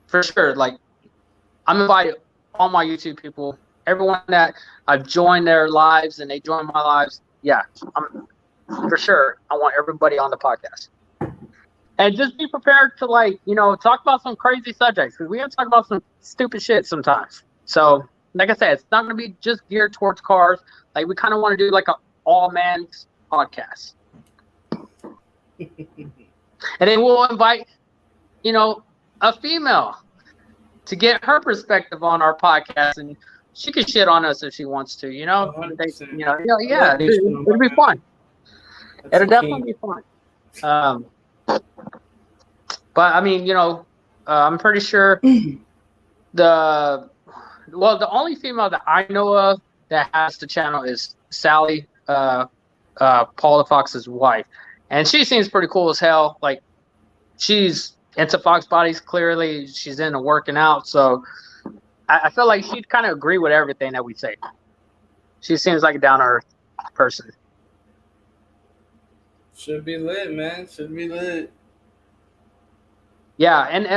for sure. I'm inviting all my YouTube people, everyone that I've joined their lives and they join my lives. Yeah, for sure. I want everybody on the podcast. And just be prepared to talk about some crazy subjects, because we have to talk about some stupid shit sometimes. So, like I said, it's not going to be just geared towards cars. We kind of want to do like an all-man's podcast. And then we'll invite, a female to get her perspective on our podcast, and she can shit on us if she wants to, yeah, it'll be fun. That's It'll the definitely king. be fun. Um, but I mean, I'm pretty sure the the only female that I know of that has the channel is Sally, Paula Fox's wife, and she seems pretty cool as hell. Like she's into Fox bodies. Clearly, she's into working out, so I feel like she'd kind of agree with everything that we say. She seems like a down to earth person. Should be lit, man. Should be lit. Yeah, and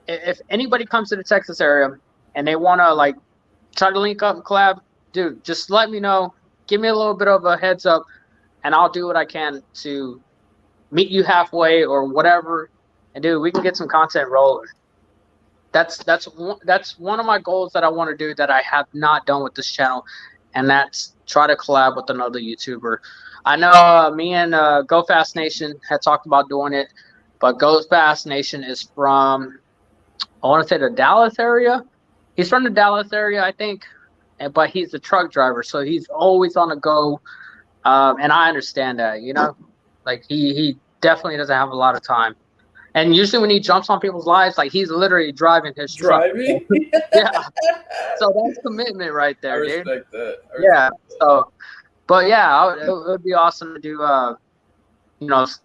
if anybody comes to the Texas area and they want to like try to link up and collab, dude, just let me know. Give me a little bit of a heads up, and I'll do what I can to meet you halfway or whatever. And dude, we can get some content rolling. That's one of my goals that I want to do that I have not done with this channel, and that's try to collab with another YouTuber. I know me and Go Fast Nation had talked about doing it, but Go Fast Nation is from, I want to say, the Dallas area. He's from the Dallas area, I think, but he's a truck driver, so he's always on the go. And I understand that, like he definitely doesn't have a lot of time. And usually when he jumps on people's lives, like he's literally driving his truck. Driving. Yeah. So that's commitment right there, I dude. respect that. Yeah. So, but yeah, it would be awesome to do,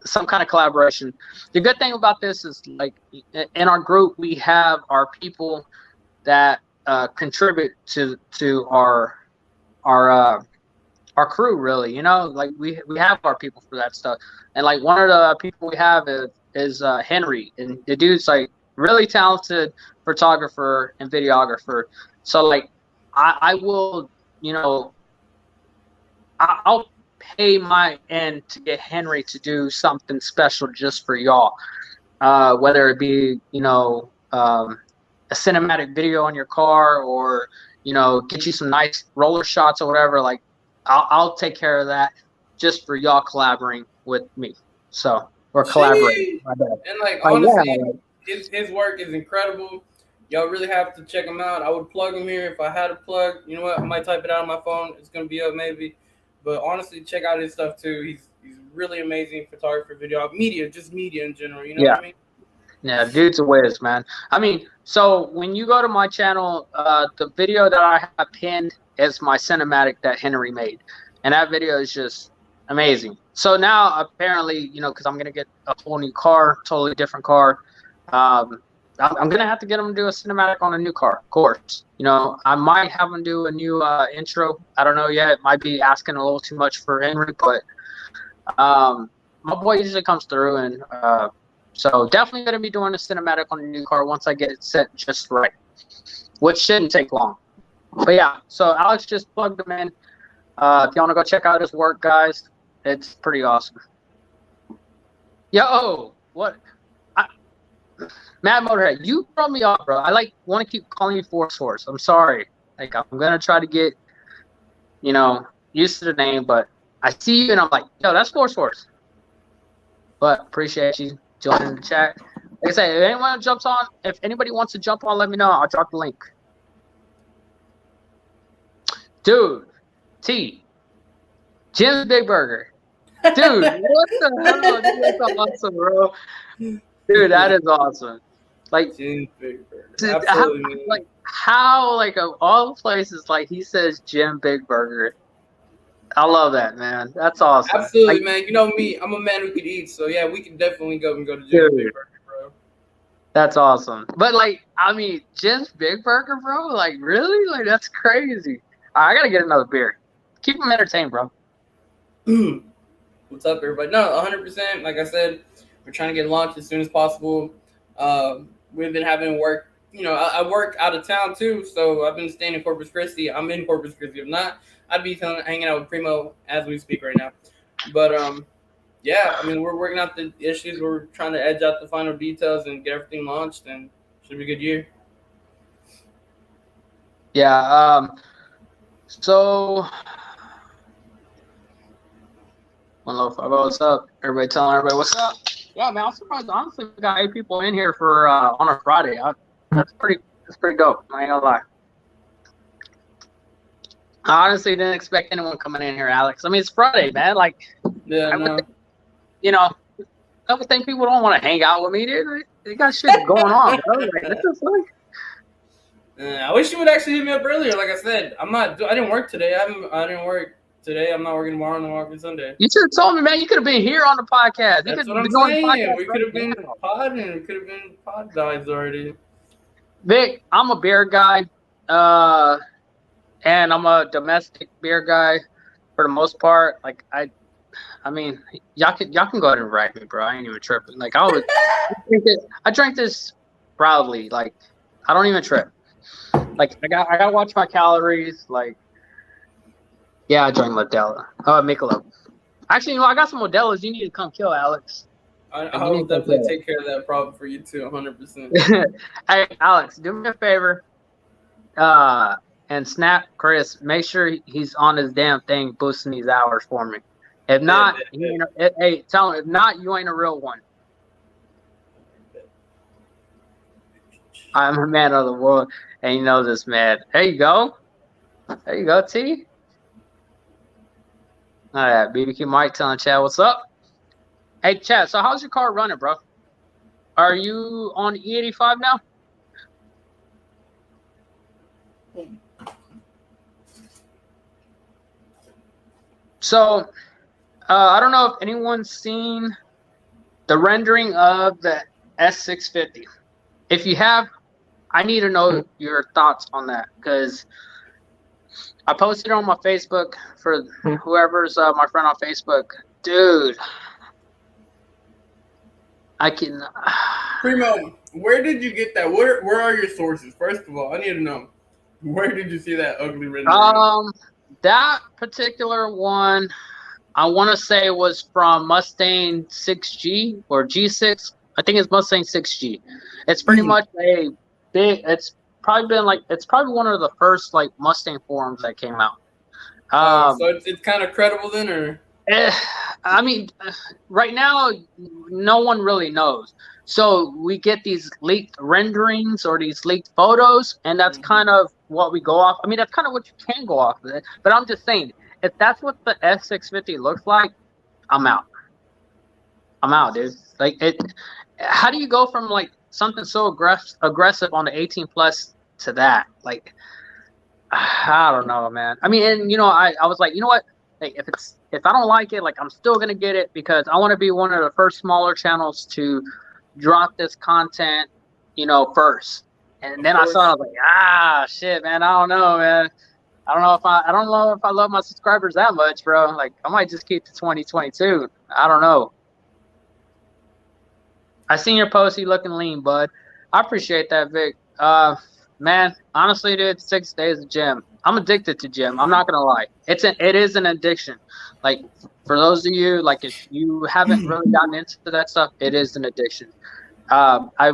some kind of collaboration. The good thing about this is, like, in our group, we have our people that contribute to our crew, really. Like we have our people for that stuff. And like one of the people we have is Henry, and the dude's like really talented photographer and videographer. So like I will, I'll pay my end to get Henry to do something special just for y'all, whether it be a cinematic video on your car, or get you some nice roller shots or whatever. Like I'll take care of that just for y'all collaborating with me. So, or collaborating. And like honestly, his work is incredible. Y'all really have to check him out. I would plug him here if I had a plug. You know what? I might type it out on my phone. It's gonna be up maybe. But honestly, check out his stuff too. He's really amazing photographer, video, media in general. You know what I mean? Yeah, dude's a whiz, man. I mean, so when you go to my channel, the video that I have pinned is my cinematic that Henry made, and that video is just amazing. So now apparently, because I'm gonna get a whole new car, totally different car. I'm gonna have to get him to do a cinematic on a new car, of course. I might have him do a new intro. I don't know yet. It might be asking a little too much for Henry, but my boy usually comes through, and so definitely gonna be doing a cinematic on a new car once I get it set just right, which shouldn't take long. But yeah, so Alex just plugged him in. If you want to go check out his work, guys, it's pretty awesome. Yo, what? Mad Motorhead, you throw me off, bro. I want to keep calling you Force Horse. I'm sorry. Like, I'm gonna try to get, used to the name, but I see you and I'm like, yo, that's Force Horse. But appreciate you joining the chat. Like I say, if anybody wants to jump on, let me know. I'll drop the link. Dude, Jim's Big Burger. Dude, what the hell? That's awesome, bro. Dude, that is awesome. Like, Jim's Big Burger. Dude, how, of all places, like, he says Jim Big Burger. I love that, man. That's awesome. Absolutely, man. You know me, I'm a man who could eat, so yeah, we can definitely go to Jim's Big Burger, bro. That's awesome. But Jim's Big Burger, bro? Like, really? Like, that's crazy. I gotta get another beer. Keep them entertained, bro. What's up, everybody? No, 100%. Like I said, we're trying to get launched as soon as possible. We've been having work. I work out of town too, so I've been staying in Corpus Christi. I'm in Corpus Christi. If not, I'd be hanging out with Primo as we speak right now. But yeah, I mean, we're working out the issues. We're trying to edge out the final details and get everything launched, and should be a good year. Yeah. So, 105, what's up? Everybody telling everybody what's up. Yeah, man, I'm surprised. Honestly, we got 8 people in here for on a Friday. That's pretty dope. I ain't gonna lie. I honestly didn't expect anyone coming in here, Alex. I mean, it's Friday, man. Like, Yeah, I would, no. you know, I would think people don't want to hang out with me. They got shit going on, bro. Like, what the fuck? I wish you would actually hit me up earlier. Like I said, I didn't work today. I didn't work today. I'm not working tomorrow. I'm not working Sunday. You should have told me, man. You could have been here on the podcast. You That's could what have I'm been doing the saying. podcast We right could have been now. podding. We could have been pod guys already. Vic, I'm a beer guy, and I'm a domestic beer guy for the most part. Like I mean, y'all can go ahead and write me, bro. I ain't even tripping. Like I drink this proudly. Like I don't even trip. Like I gotta watch my calories. Like yeah, I drink Modelo. Oh, Michelob. Actually, I got some Modelo's. You need to come kill Alex. I'll definitely take care of that problem for you too, 100%. Hey, Alex, do me a favor. And snap Chris. Make sure he's on his damn thing, boosting these hours for me. If not, hey, tell him. If not, you ain't a real one. I'm a man of the world, and you know this, man. There you go. There you go, T. All right, BBQ Mike telling Chad what's up. Hey, Chad, so how's your car running, bro? Are you on E85 now? So, I don't know if anyone's seen the rendering of the S650. If you have, I need to know your thoughts on that because I posted it on my Facebook for whoever's my friend on Facebook. Dude, I can. Primo, where did you get that? Where are your sources? First of all, I need to know. Where did you see that ugly rendering? That particular one, I want to say was from Mustang 6G or G6. I think it's Mustang 6G. It's pretty much a big. It's probably one of the first like Mustang forums that came out. So it's kind of credible then, or? I mean, right now, no one really knows. So we get these leaked renderings or these leaked photos, and that's kind of what we go off. I mean, that's kind of what you can go off of it. But I'm just saying, if that's what the S650 looks like, I'm out. I'm out, dude. Like it. How do you go from like something so aggressive on the 18 plus to that? Like, I don't know, man. I mean, and I was like, you know what? Like, if I don't like it, like I'm still gonna get it because I want to be one of the first smaller channels to drop this content, first. And then I saw it, I was like, shit, man. I don't know, man. I don't know if I love my subscribers that much, bro. Like, I might just keep the 2022. I don't know. I seen your post. You looking lean, bud. I appreciate that, Vic. Man, honestly, dude, 6 days of gym. I'm addicted to gym. I'm not gonna lie. It is an addiction. Like for those of you, like if you haven't really gotten into that stuff, it is an addiction. I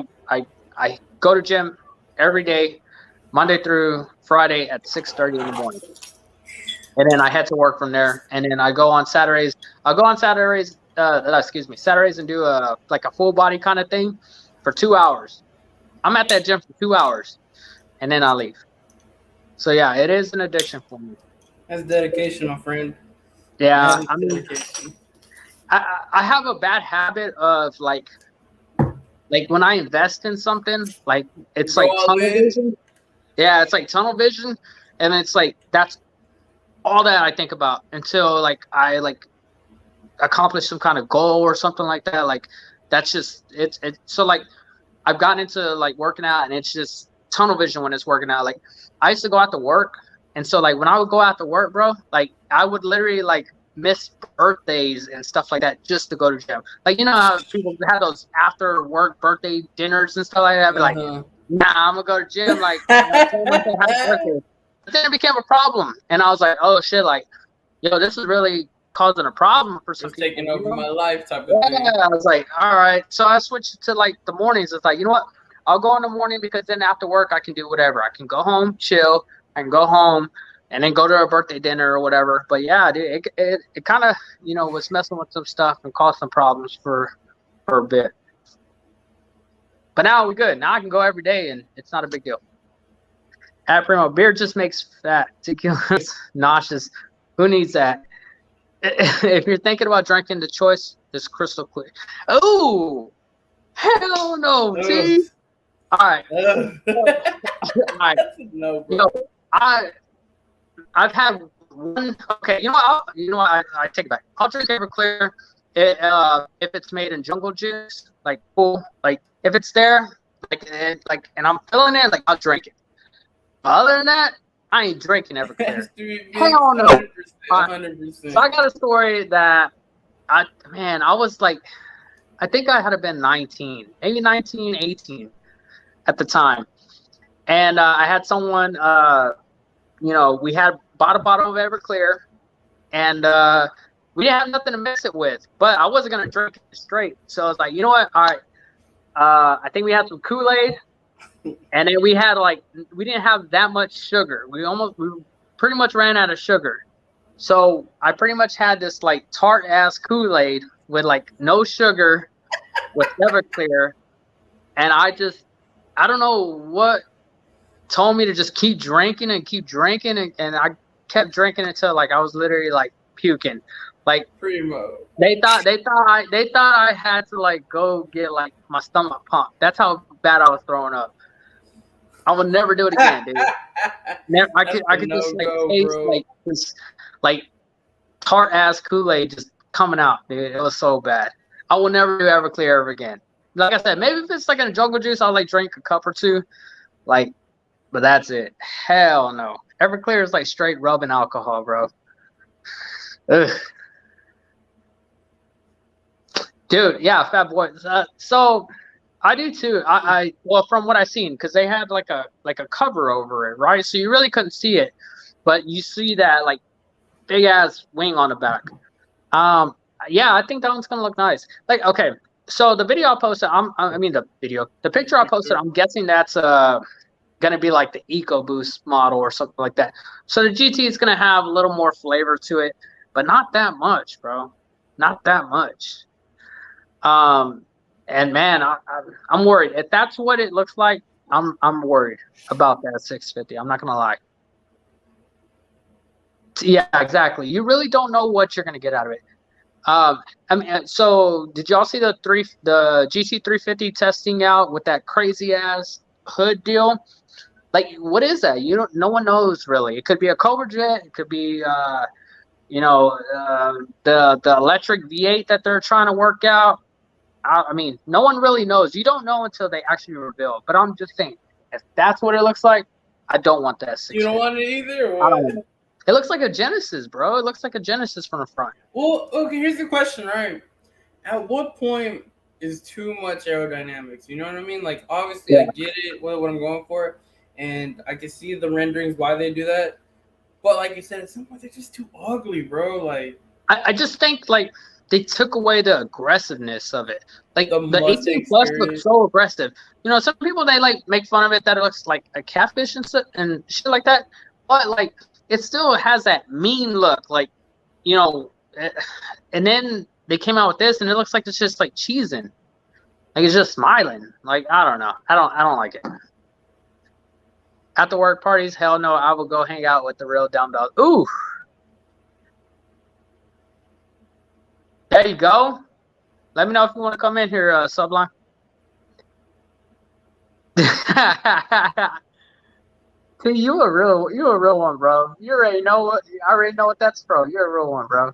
go to gym every day, Monday through Friday at 6:30 in the morning, and then I head to work from there. And then I go on Saturdays. Saturdays and do a full body kind of thing for 2 hours. I'm at that gym for 2 hours, and then I leave. So yeah, it is an addiction for me. That's dedication, my friend. Yeah, I mean, I have a bad habit of like when I invest in something, like it's like tunnel vision. Yeah, it's like tunnel vision, and it's like that's all that I think about until like I accomplish some kind of goal or something like that. Like that's just it's so like I've gotten into like working out, and it's just tunnel vision when it's working out. Like I used to go out to work, and so like when I would go out to work, bro, like I would literally like miss birthdays and stuff like that just to go to gym. Like how people have those after work birthday dinners and stuff like that. But like, nah, I'm gonna go to gym. Like, but then it became a problem, and I was like, oh shit, like, this is really causing a problem for some people. Taking over my life type of thing. Yeah, I was like, all right. So I switched to like the mornings. It's like, you know what? I'll go in the morning because then after work I can do whatever. I can go home, chill. I can go home and then go to a birthday dinner or whatever. But yeah, dude, it kind of was messing with some stuff and caused some problems for a bit. But now we're good. Now I can go every day and it's not a big deal. At Primo, beer just makes fat, tequila nauseous. Who needs that? if you're thinking about drinking, the choice is crystal clear. Oh, hell no, Ugh. T. All right, Ugh. all right. No, You bro. know, I've had one. Okay, I take it back. I'll drink Everclear. If it's made in jungle juice, like cool, like if it's there, and I'm feeling it, like I'll drink it. But other than that, I ain't drinking Everclear. Hell no. 100%. All right, 100%. so I got a story that I was like, I think I had been 19, maybe 19, 18 at the time, and I had someone, we had bought a bottle of Everclear, and we didn't have nothing to mix it with, but I wasn't gonna drink it straight. So I was like, you know what? All right. I think we had some Kool-Aid, and then we didn't have that much sugar. We pretty much ran out of sugar. So I pretty much had this like tart ass Kool-Aid with like no sugar with Everclear, and I don't know what told me to just keep drinking and keep drinking, and I kept drinking until like I was literally like puking. Like Primo. they thought I had to like go get like my stomach pumped. That's how bad I was throwing up. I would never do it again, dude. I could just like taste bro. like this like tart ass Kool-Aid just coming out, dude. It was so bad. I will never do Everclear ever again. Like I said, maybe if it's like in a jungle juice, I'll like drink a cup or two, like, but that's it. Hell no. Everclear is like straight rubbing alcohol, bro. Ugh. Dude, yeah, Fat Boy. So I do too. Well, from what I've seen, because they had like a cover over it, right? So you really couldn't see it, but you see that like big ass wing on the back. Yeah, I think that one's gonna look nice. Like, okay, so the video I posted, the picture I posted, I'm guessing that's gonna be like the EcoBoost model or something like that. So the GT is gonna have a little more flavor to it, but not that much, bro. Not that much. And man, I'm worried. If that's what it looks like, I'm worried about that 650. I'm not gonna lie. Yeah, exactly. You really don't know what you're gonna get out of it. So did y'all see the GT 350 testing out with that crazy ass hood deal? Like, what is that? No one knows really. It could be a Cobra Jet. It could be the electric V8 that they're trying to work out. I mean, no one really knows. You don't know until they actually reveal. But I'm just saying, if that's what it looks like, I don't want that 650. You don't want it either? Or I don't want it. It looks like a Genesis, bro. It looks like a Genesis from the front. Well, okay, here's the question, right? At what point is too much aerodynamics? You know what I mean? Like, obviously, yeah. I get it, what I'm going for, and I can see the renderings, why they do that. But like you said, at some point, they're just too ugly, bro. Like, I just think, like, they took away the aggressiveness of it. Like, the 18 Plus looks so aggressive. You know, some people, they, like, make fun of it that it looks like a catfish and shit like that. But, like, it still has that mean look. Like, you know, and then they came out with this, and it looks like it's just, like, cheesing. Like, it's just smiling. Like, I don't know. I don't like it. After work parties, hell no. I will go hang out with the real dumb dog. Ooh. There you go. Let me know if you want to come in here, Sublime. You a real one, bro. I already know what that's from. You're a real one, bro.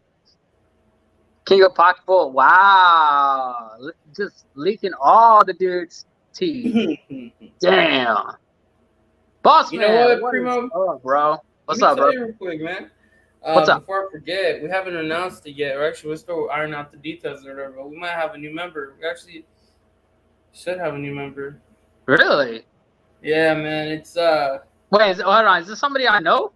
King of Pocketful. Wow. Just leaking all the dudes' tea. Damn. Boss, you man. know what, Primo? Oh, bro. What's up, bro? Let me tell you real quick, man. What's up? Before I forget, we haven't announced it yet. Or actually, we're still ironing out the details or whatever. But we might have a new member. We actually should have a new member. Really? Yeah, man. It's Wait, hold on. Is this somebody I know?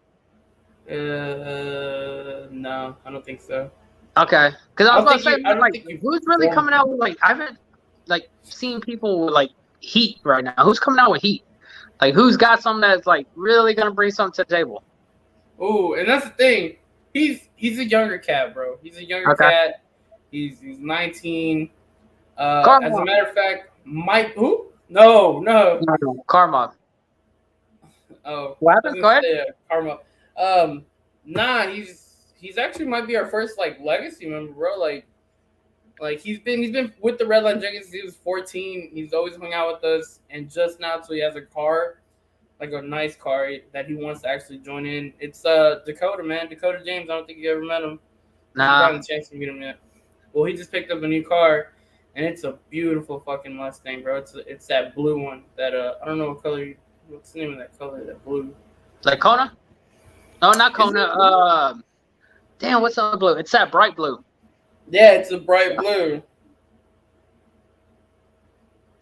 No, I don't think so. Okay, because I was about to say, like, who's really coming out with, like, I haven't, like, seen people with, like, heat right now. Who's coming out with heat? Like, who's got something that's, like, really gonna bring something to the table? Oh, and that's the thing. He's a younger cat, bro. He's a younger cat. He's 19. As a matter of fact, Mike. Who? No. Karma. Oh, what happened? Go ahead. Karma. Nah, he's actually might be our first like legacy member, bro. Like he's been with the Red Line Jackets since he was 14. He's always hung out with us, and just now, so he has a car, like a nice car that he wants to actually join in. It's Dakota, man, Dakota James. I don't think you ever met him. You Nah. haven't chance to meet him yet. Well, he just picked up a new car, and it's a beautiful fucking Mustang, bro. It's that blue one that I don't know what color. What's the name of that color? That blue. Like Kona? No, not Kona. Damn, what's the blue? It's that bright blue. Yeah, it's a bright blue.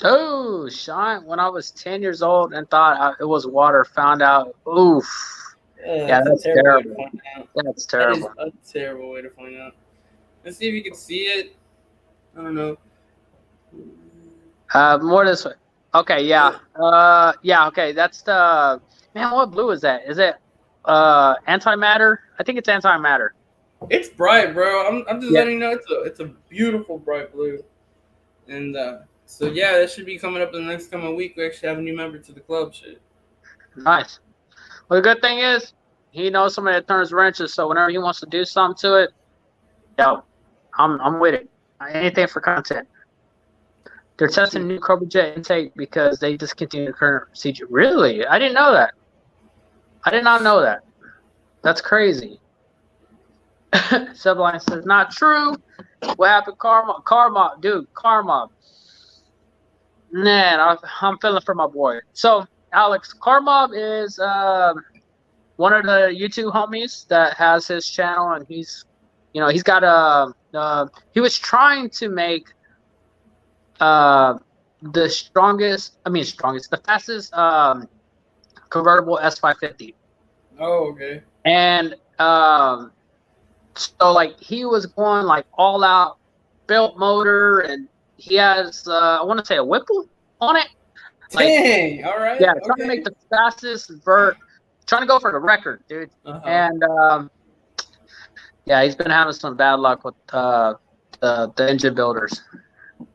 Oh, Sean, when I was 10 years old and thought it was water, found out, oof. Yeah, that's terrible. That's terrible. That is a terrible way to find out. Let's see if you can see it. I don't know. More this way. Okay, yeah. Yeah, okay. That's the man, what blue is that? Is it antimatter? I think it's antimatter. It's bright, bro. I'm just letting you know it's a beautiful bright blue. And so yeah, that should be coming up in the next coming week. We actually have a new member to the club. Shit. Nice. Well, the good thing is he knows somebody that turns wrenches, so whenever he wants to do something to it, yo, I'm with it. Anything for content. They're testing new Cobra Jet intake because they discontinued the current procedure. Really? I didn't know that. I did not know that. That's crazy. Subline says, not true. What happened, Karma? Dude, Karma. Man, I'm feeling for my boy. So, Alex, Karma is one of the YouTube homies that has his channel, and he's got he was trying to make the fastest convertible S550. Oh, okay. And so like he was going like all out built motor, and he has I want to say a Whipple on it. Like, dang, all right. Yeah, trying to make the fastest vert, trying to go for the record, dude. And yeah, he's been having some bad luck with the engine builders.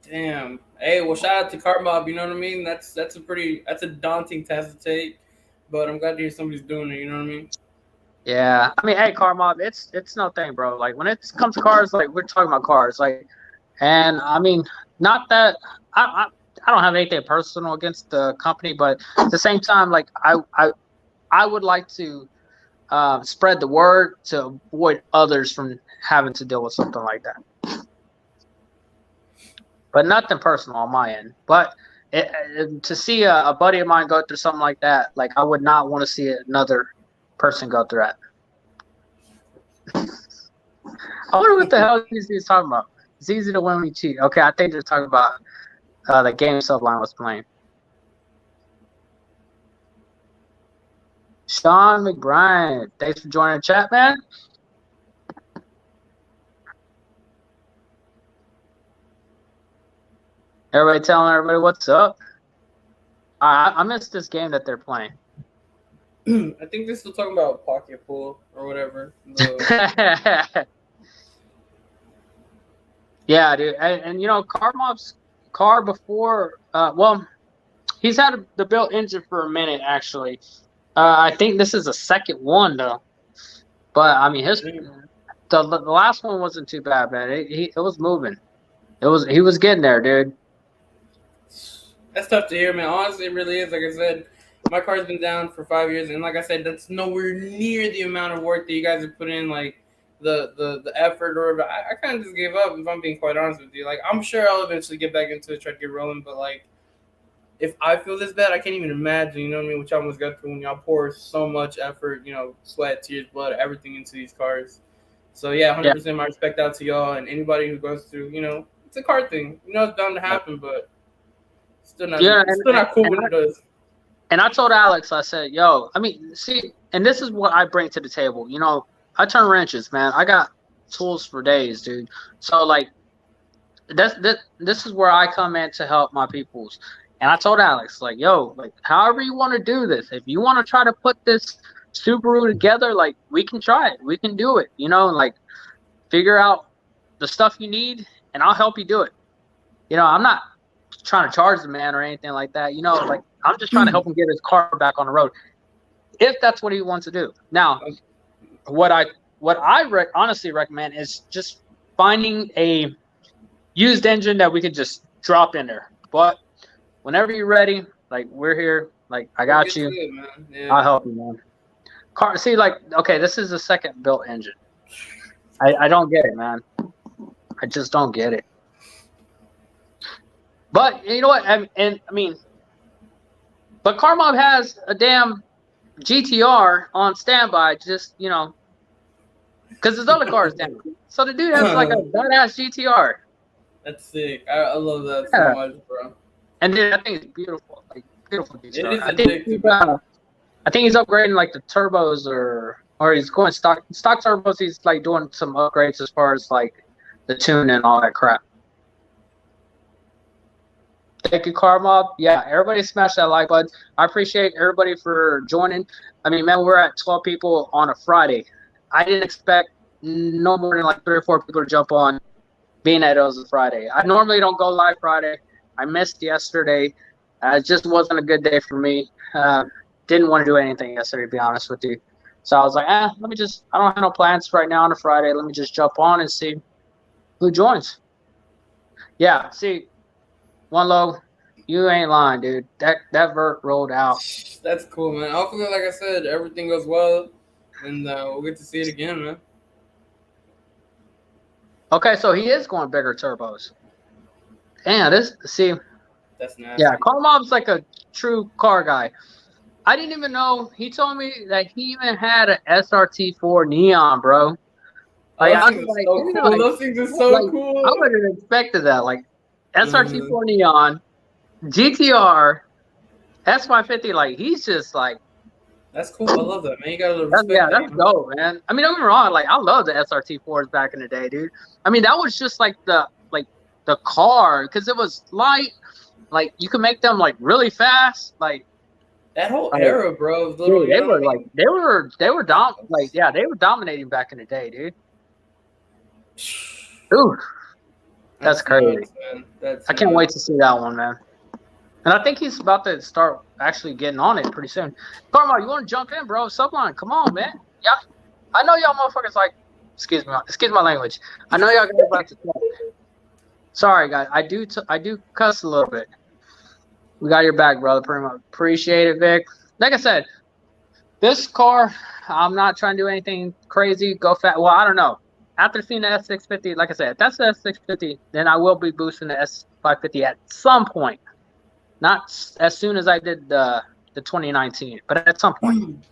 Damn. Hey, well, shout out to Karmob. You know what I mean? That's a daunting task to take, but I'm glad to hear somebody's doing it. You know what I mean? Yeah, I mean, hey, Karmob, it's no thing, bro. Like when it comes to cars, like we're talking about cars, like, and I mean, not that I don't have anything personal against the company, but at the same time, like I would like to spread the word to avoid others from having to deal with something like that. But nothing personal on my end. But to see a buddy of mine go through something like that, like I would not want to see another person go through that. I wonder what the hell he's talking about. It's easy to win when you cheat. Okay, I think they're talking about the game Subline was playing. Sean McBride, thanks for joining the chat, man. Everybody telling everybody what's up. I missed this game that they're playing. I think they're still talking about Pocket Pool or whatever. Yeah, dude. And you know, Karmob's car before, well, he's had the built engine for a minute, actually. I think this is a second one, though. But, I mean, the last one wasn't too bad, man. It was moving. He was getting there, dude. That's tough to hear, man. Honestly, it really is. Like I said, my car's been down for 5 years, and like I said, that's nowhere near the amount of work that you guys have put in, like the effort or whatever. I kind of just gave up, if I'm being quite honest with you. Like, I'm sure I'll eventually get back into it, try to get rolling, but like, if I feel this bad, I can't even imagine, you know what I mean, what y'all must go through when y'all pour so much effort, you know, sweat, tears, blood, everything into these cars. So yeah, 100% my respect out to y'all and anybody who goes through, you know, it's a car thing. You know, it's bound to happen, but still not cool when it does. And I told Alex, I said, yo, I mean, see, and this is what I bring to the table. You know, I turn wrenches, man. I got tools for days, dude. So, like, this is where I come in to help my peoples. And I told Alex, like, yo, like, however you want to do this, if you want to try to put this Subaru together, like, we can try it. We can do it, you know, like, figure out the stuff you need, and I'll help you do it. You know, I'm not trying to charge the man or anything like that. You know, like, I'm just trying to help him get his car back on the road, if that's what he wants to do. Now, what I what I honestly recommend is just finding a used engine that we could just drop in there. But whenever you're ready, like we're here, like I got you. It, man. Yeah. I'll help you, man. See, like, okay, this is a second built engine. I don't get it, man. I just don't get it. But you know what? I mean, but Car Mob has a damn GTR on standby, just because his other car is down. So the dude has like a badass GTR. That's sick. I love that so much, bro. And then I think it's beautiful, like beautiful GTR. I think he's upgrading like the turbos, or he's going stock turbos. He's like doing some upgrades as far as like the tune and all that crap. Thank you, Car Mob. Yeah, everybody smash that like button. I appreciate everybody for joining. I mean, man, we're at 12 people on a Friday. I didn't expect no more than like 3 or 4 people to jump on, being that it was a Friday. I normally don't go live Friday. I missed yesterday. It just wasn't a good day for me. Didn't want to do anything yesterday, to be honest with you. So I was like, I don't have no plans right now on a Friday. Let me just jump on and see who joins. Yeah, see, One Low, you ain't lying, dude. That vert rolled out. That's cool, man. Hopefully, like I said, everything goes well, and we'll get to see it again, man. Okay, so he is going bigger turbos. Damn, that's nasty. Yeah, Car Mob's like a true car guy. I didn't even know. He told me that he even had an SRT4 Neon, bro. Like, those things are so cool. I would have expected that. Like, SRT4 Neon, GTR, S550. Like, he's just like. That's cool. I love that, man. You gotta respect that's dope, man. I mean, don't get me wrong. Like, I love the SRT4s back in the day, dude. I mean, that was just like the car, because it was light. Like, you could make them like really fast. Like that whole era, bro. Dude, they were they were dominating back in the day, dude. Dude, that's crazy. Nuts, I can't wait to see that one, man. And I think he's about to start actually getting on it pretty soon. Karma, you want to jump in, bro? Subline, come on, man. Yeah, I know y'all motherfuckers like. Excuse my language. I know y'all guys like to talk. Sorry, guys. I do cuss a little bit. We got your back, brother. Pretty much. Appreciate it, Vic. Like I said, this car, I'm not trying to do anything crazy. Go fast. Well, I don't know. After seeing the S650, like I said, if that's the S650, then I will be boosting the S550 at some point. Not as soon as I did the 2019, but at some point.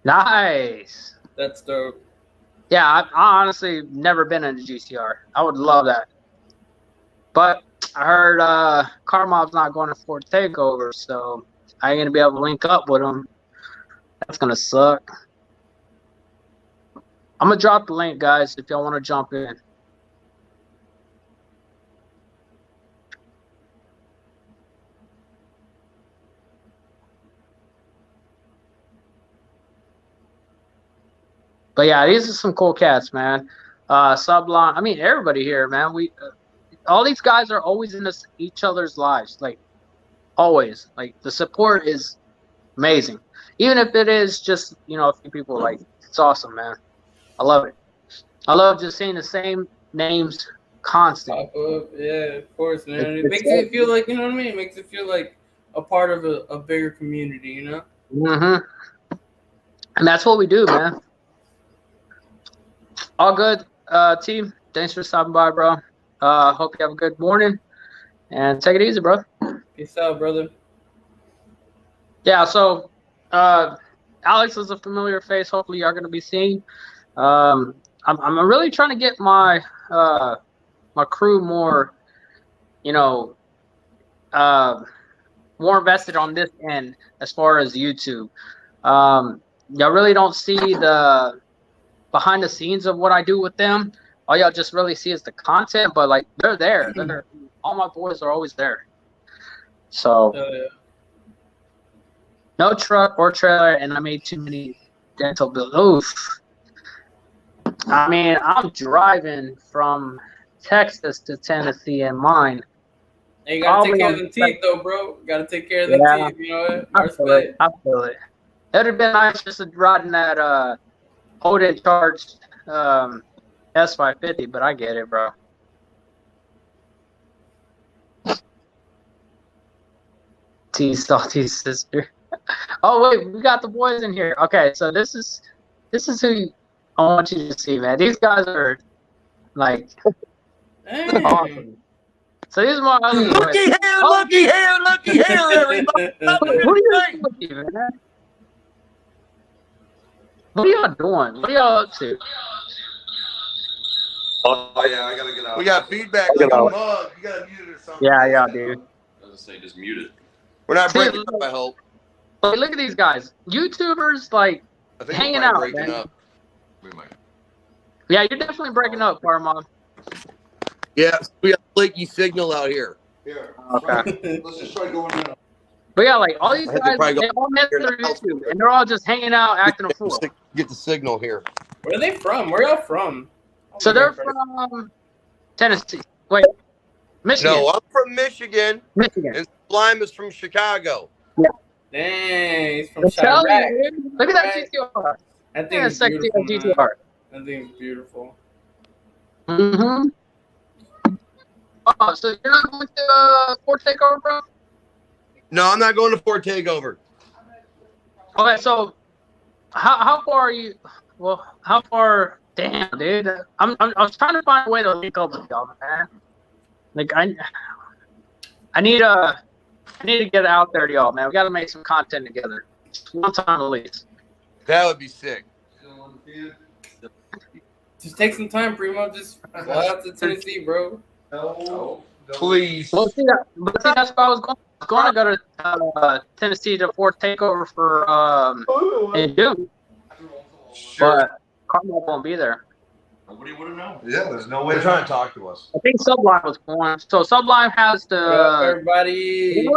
Nice. That's dope. Yeah, I honestly never been in a GTR. I would love that. But I heard Car Mob's not going to Ford Takeover, so I ain't going to be able to link up with him. That's going to suck. I'm going to drop the link, guys, if y'all want to jump in. But yeah, these are some cool cats, man. Sublime. I mean, everybody here, man. All these guys are always in each other's lives, like always. Like the support is amazing, even if it is just a few people. Like it's awesome, man. I love it. I love just seeing the same names constantly. Yeah, of course, man. It makes it feel like, you know what I mean? It makes it feel like a part of a bigger community, you know? Mm-hmm. And that's what we do, man. All good, team. Thanks for stopping by, bro. Hope you have a good morning. And take it easy, bro. Peace out, brother. Yeah, so Alex is a familiar face. Hopefully y'all going to be seeing. I'm really trying to get my my crew more, more invested on this end as far as YouTube. Y'all really don't see the behind the scenes of what I do with them. All y'all just really see is the content, but like they're there. All my boys are always there. So no truck or trailer, and I made too many dental bills. Oof. I mean, I'm driving from Texas to Tennessee in mine. Hey, you gotta take care of the teeth, though, bro. Gotta take care of the teeth. You know what? I feel it. It would have been nice just riding that Odin charged S550, but I get it, bro. Salty sister. Oh wait, we got the boys in here. Okay, so this is who I want you to see, man. These guys are like awesome. So these are my other boys. Looky here, everybody. What are you doing, man? What are y'all doing? What are y'all up to? Oh yeah, I gotta get out. We got feedback like a mug. You gotta mute it or something. Yeah, dude. I was gonna say just mute it. We're not See, breaking up, I hope. Like, look at these guys. YouTubers, like, I think hanging we're out, breaking man. up. We might. Yeah, you're definitely breaking up, Paramount. Yeah, we got flaky signal out here. Here. Okay. Let's just try going in. But yeah, like, all these I think guys, probably they all met through YouTube, and they're all just hanging out, acting a fool. Get the signal here. Where are they from? Where y'all from? So they're from Tennessee. Wait, Michigan. No, I'm from Michigan, Michigan. and Sublime is from Chicago. Dang, he's from I'm telling Chirac. you, dude. Look at that GTR. That Yeah, thing's sexy beautiful, man. GTR. That thing's beautiful. Mm-hmm. Oh, so you're not going to Ford Takeover, bro? No, I'm not going to Ford Takeover. Okay, so how far are you? Well, how far? Damn, dude. I was trying to find a way to link up with y'all, man. Like I need to get out there to y'all, man. We got to make some content together. Just one time at least. That would be sick. Just take some time, Primo. Just fly out to Tennessee, bro. Please. Well, see, that's why I was going. I was going to go to Tennessee to Ford Takeover for in June, Sure. but Carmel won't be there. Nobody would have known. Yeah, there's no way They're trying to talk to us. I think Sublime was going. So Sublime has What up, the everybody.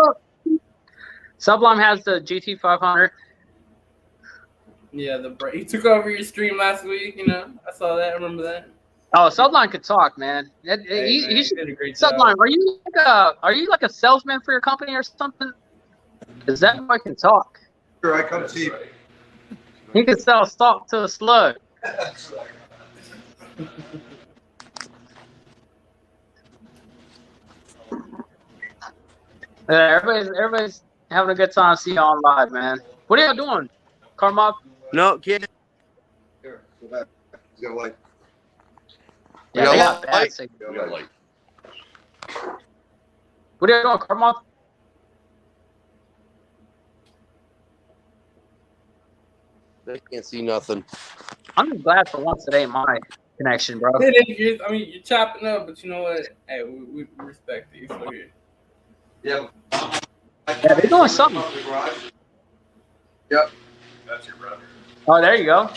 Sublime has the GT500. Yeah, he took over your stream last week. You know, I saw that. I remember that. Oh, Sublime could talk, man. Hey, man, He you should. did a great job. Sublime, are you like a salesman for your company or something? Because that boy can talk. Sure, I come see. He can sell salt to a slug. Everybody's having a good time. See y'all live, man. What are y'all doing, Carmel? No, kid. Here, go back. He's got a light. Yeah, they got bad light. signal. We got a light. What are you doing, Carmel? They can't see nothing. I'm just glad for once it ain't my connection, bro. I mean, you're chopping up, but you know what? Hey, we respect you. So here. Yeah. Yeah, they're doing something. Yep. That's your brother. Oh, there you go.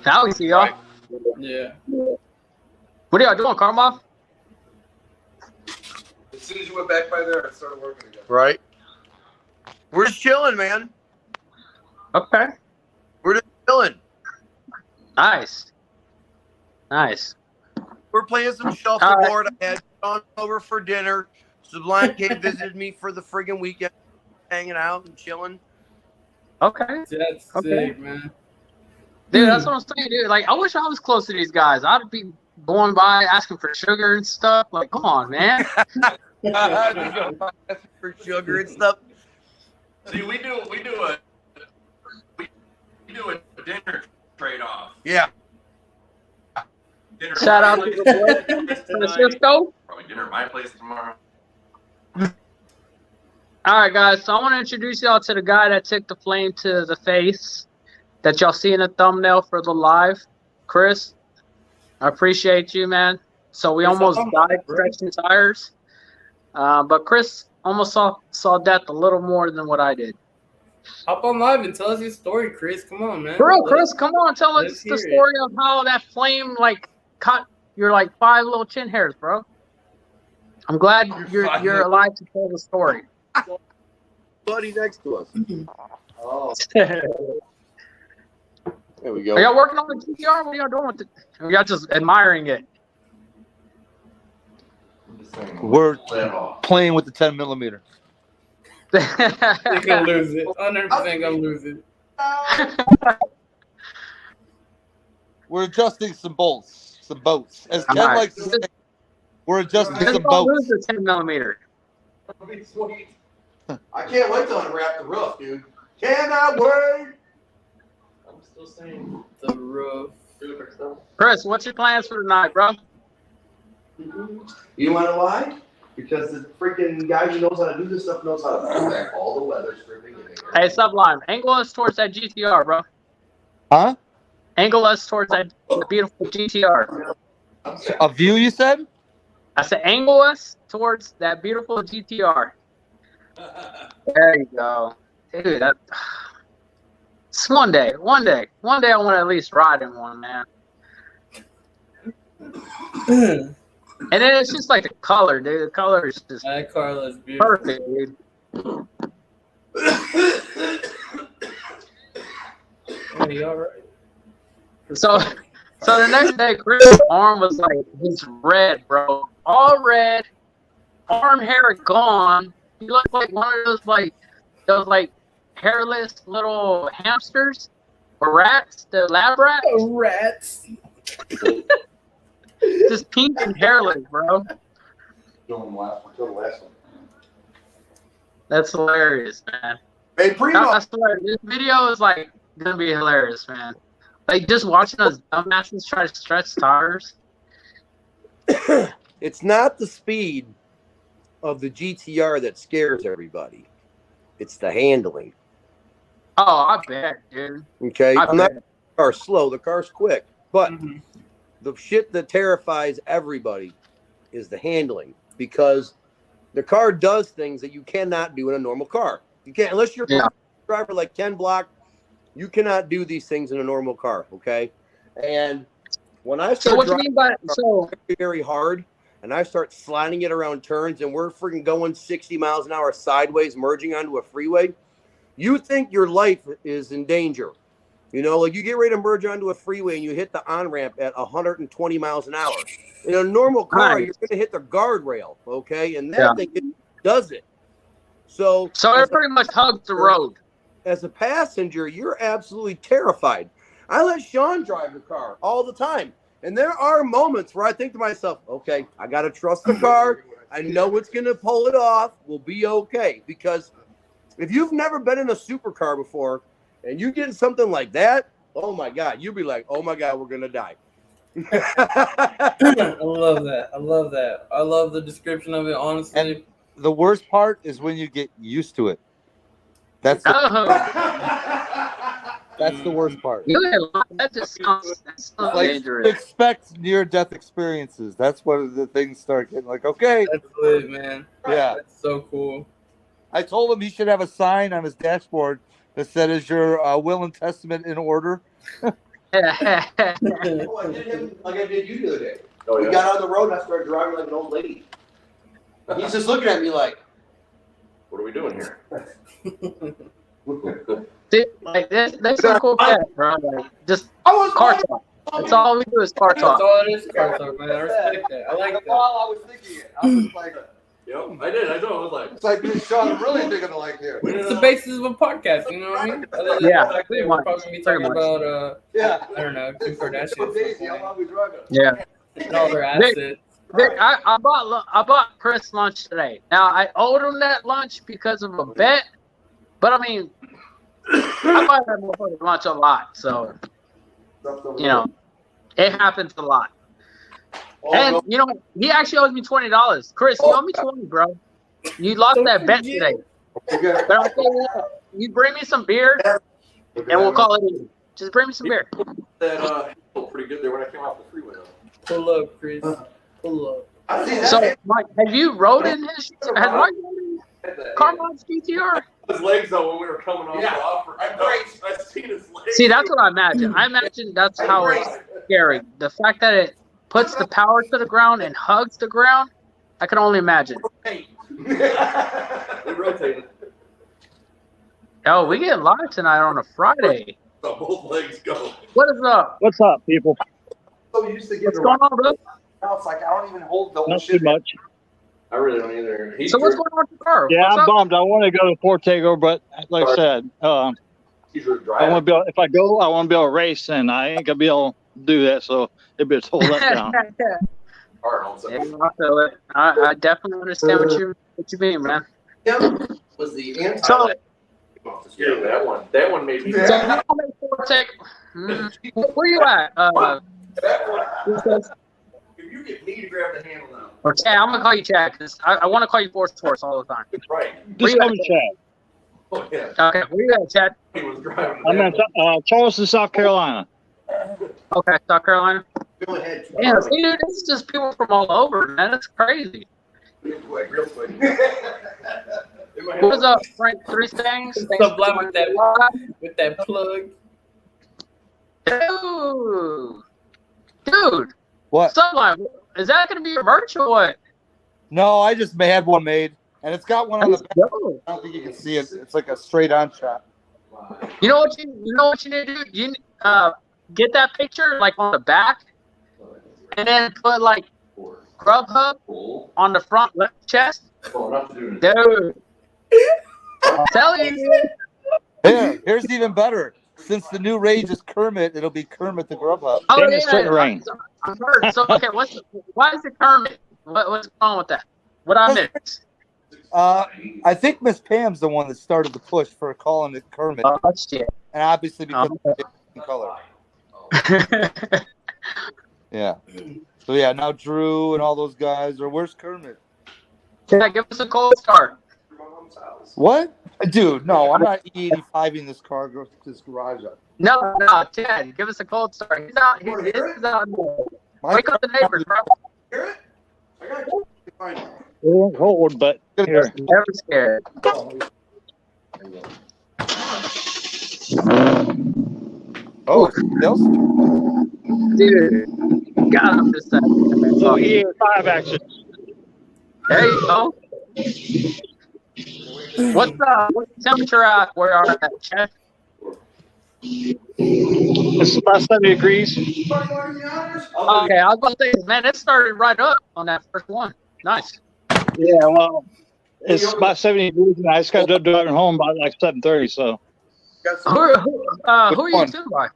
Now we see y'all. Yeah. What are y'all doing, Carmel? As soon as you went back by there, it started working again. Right? We're just chilling, man. Okay. We're just chilling. Nice. Nice. We're playing some shuffleboard. I had Sean over for dinner. Sublime came visited me for the friggin' weekend, hanging out and chilling. Okay. That's Okay. sick, man. Dude, that's what I'm saying, dude. Like, I wish I was close to these guys. I'd be going by asking for sugar and stuff. Like, come on, man. For sugar and stuff. See, we do a dinner trade-off. Yeah. Dinner Shout out to the boys from Cisco. Probably dinner at my place tomorrow. All right, guys. So I want to introduce y'all to the guy that took the flame to the face that y'all see in the thumbnail for the live. Chris, I appreciate you, man. So we almost died stretching tires. But Chris almost saw death a little more than what I did. Hop on live and tell us your story, Chris. Come on, man. Bro, Chris, come on. Tell us let's the hear story of how that flame, like, cut your, like, 5 little chin hairs, bro. I'm glad you're alive to tell the story. Buddy next to us. Oh. There we go. Are y'all working on the GTR? What are y'all doing with it? Or y'all just admiring it? We're playing with the 10 millimeter. You're gonna lose it. 100% gonna lose it. We're adjusting some bolts, some boats. As Ken Alright. likes to say, we're adjusting Just some don't boats. lose the 10 millimeter. That'll be sweet. I can't wait to unwrap the roof, dude. Cannot wait. I'm still saying. The roof. Chris, what's your plans for tonight, bro? You want to lie? Because the freaking guy who knows how to do this stuff knows how to pull back all the weather stripping. Hey, Sublime, angle us towards that GTR, bro. Huh? Angle us towards that beautiful GTR. A view, you said? I said angle us towards that beautiful GTR. There you go. Dude, it's one day I want to at least ride in one, man. And then it's just like the color, dude. The color is just That car looks beautiful. perfect, dude. Are you alright? So the next day, Chris' arm was like, he's red, bro. All red, arm hair gone. He looked like one of those hairless little hamsters or rats, the lab rats. Oh, rats. Just pink and hairless, bro. That's hilarious, man. Hey, Primo. I swear, this video is like gonna be hilarious, man. Like just watching those dumbasses try to stretch tires. It's not the speed of the GTR that scares everybody. It's the handling. Oh, I bet, dude. Okay? I I'm not bet. the car's slow, the car's quick. But Mhm. the shit that terrifies everybody is the handling, because the car does things that you cannot do in a normal car. You can't, unless you're Yeah. a driver like Ken Block, you cannot do these things in a normal car. Okay. And when I So start what do you driving mean by so? very hard and I start sliding it around turns and we're freaking going 60 miles an hour sideways, merging onto a freeway, you think your life is in danger. You know, like you get ready to merge onto a freeway and you hit the on-ramp at 120 miles an hour. In a normal car, Nice. you're going to hit the guardrail, okay? And that Yeah. thing does it. So it pretty much hugs the road. as a passenger, you're absolutely terrified. I let Sean drive the car all the time. And there are moments where I think to myself, okay, I got to trust the car. I know it's going to pull it off. We'll be okay. Because if you've never been in a supercar before and you get in something like that, oh my God, you'll be like, oh my God, we're going to die. I love that. I love that. I love the description of it, honestly. And the worst part is when you get used to it. That's the, Oh, that's the worst part. that just sounds Like, dangerous. expect near-death experiences. That's when the things start getting like, okay, That's lit, man. yeah. That's so cool. I told him he should have a sign on his dashboard that said, "Is your will and testament in order?" Oh, I did him like I did you the other day. We got on the road and I started driving like an old lady. He's just looking at me like, What are we doing here? Dude, like that's so cool, bro. Like, just I was car talk. That's all we do is car That's talk. all it is, car talk, man. I respect that. I like That's that. all I was thinking. I was like, Yep, I did. I know. I was like, it's like me and Sean really thinking like here. It's the basis of a podcast, you know what I mean? Other than Yeah, the fact that pretty we're much, probably gonna be pretty talking much. about Yeah. I don't know, Kim Kardashian Daisy, how long we driving? Yeah. and all their assets. Vic, I bought Chris lunch today. Now I owed him that lunch because of a bet, but I mean, I buy that motherfucker lunch a lot, so you know, it happens a lot. And you know, he actually owes me $20. Chris, you owe me 20, bro. You lost that bet today. But I'll tell you what, you bring me some beer, and we'll call it even. Just bring me some beer. that felt pretty good there when I came off the freeway. Pull up, Chris. Pull up. I see that. So, Mike, have you rode in his? Has Mike rode in Carmon's GTR? His legs though when we were coming off Yeah. the offer. I seen his legs. See, that's what I imagine. I imagine that's how it's scary. The fact that it puts the power to the ground and hugs the ground, I can only imagine. They rotated. Oh, we get live tonight on a Friday. So both legs go. What is up? What's up, people? So used to get What's going on, bro? now it's like I don't even hold the old Not too shit. much. I really don't either. He's So what's going on with the car? Yeah, What's I'm up? bummed. I want to go to Portego, but like I said, He's your I driver. want to be able. If I go, I want to be able to race, and I ain't gonna be able. do that, so it'd be a total letdown. Hard on Yeah, something. I feel it. I definitely understand what you mean, man. Him was the anti. So, Yeah, that one made me. so now I'm in Forte. Where you at? If you get me to grab the handle now. Or Chad, I'm gonna call you Chad because I want to call you Force all the time. Right. Where Just you call at, me Chad. Oh, yeah. Okay, where you at, Chad? He was driving. I'm in Charleston, South Carolina. Okay, South Carolina. Go ahead. Yeah, see, dude, this is just people from all over, man. That's crazy. Real quick, real quick. What's up, Frank? Three things. Sublime with that plug. Dude, What? Sublime, is that gonna be your merch or what? No, I just had one made, and it's got one on the Let's back. go. I don't think you can see it. It's like a straight on shot. You know what you need to do? You get that picture like on the back, and then put like Grubhub on the front left chest. Dude, I'm telling you. Here's even better. Since the new Rage is Kermit, it'll be Kermit the Grubhub. Oh, Damn, it's starting to rain. I've heard. So okay, why is it Kermit? What's going on with that? What I missed? I think Miss Pam's the one that started the push for calling it Kermit, Oh shit. and obviously because it's in color. Yeah. So yeah, now Drew and all those guys are. Where's Kermit? Can I give us a cold start? What? Dude, no, I'm not E85ing this garage up. No, Chad, give us a cold start. He's out. He's out. Wake up the neighbors, bro. Hear it? I gotta go find it. It won't hold, but here. Never scared. Oh, else? Dude, got him this time. So EA5 action. There you go. What's the temperature at where are at, Chad? It's about 70 degrees. Okay, I was about to say, man, it started right up on that first one. Nice. Yeah, well, it's about 70 degrees, and I just got done driving home by like 7:30. So Got some Who are you one? tuned by?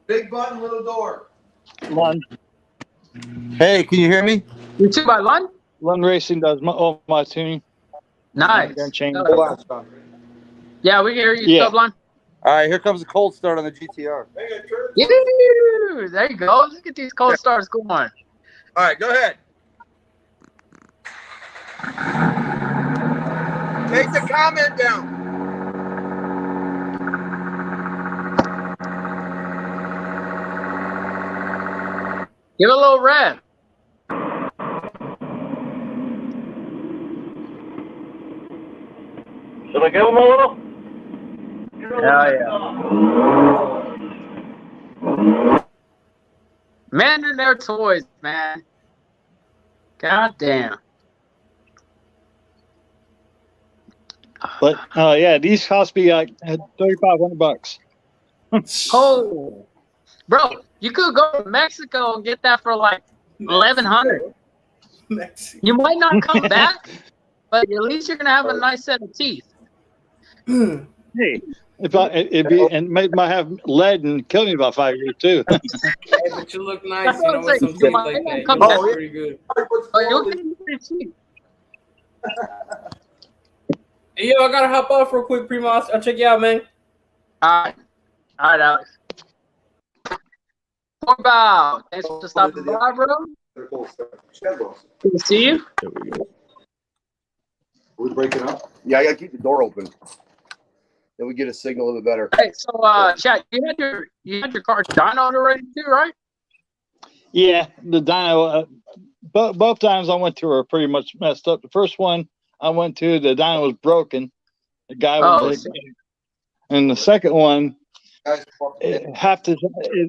big button, little door. Lund Hey, can you hear me? You tuned by Lund? Racing does my tuning. Nice. Got change. Hold on, Sean. Yeah, we can hear you, Yeah. Sublime. All right, here comes a cold start on the GTR. Hey, I turned- Yeah, there you go. Let's get these cold starts going. All right, go ahead. Take the comment down. Give it a little rev. Should I give him a little? Yeah. Man and their toys, man. God damn. But yeah, these cost me like $3,500. Oh, bro, you could go to Mexico and get that for like 1,100. You might not come back, but at least you're gonna have a nice set of teeth. Hey, it'd be and might have lead and kill me in about 5 years too. Hey, but you look nice, That's you what know, I'm with some saying. teeth You like that. come You back. look pretty good. But you'll get your teeth. Hey, yo, I gotta hop off real quick, Primo. I'll check you out, man. All right, Alex. Bow. Thanks for stopping by, bro. Good to see you. We're breaking up. Yeah, I gotta keep the door open. Then we get a signal a little bit better. Hey, so chat, you had your car dyno already too, right? Yeah, the dyno. Both times I went to were pretty much messed up. The first one I went to, the dyno was broken. The guy was, and the second one, it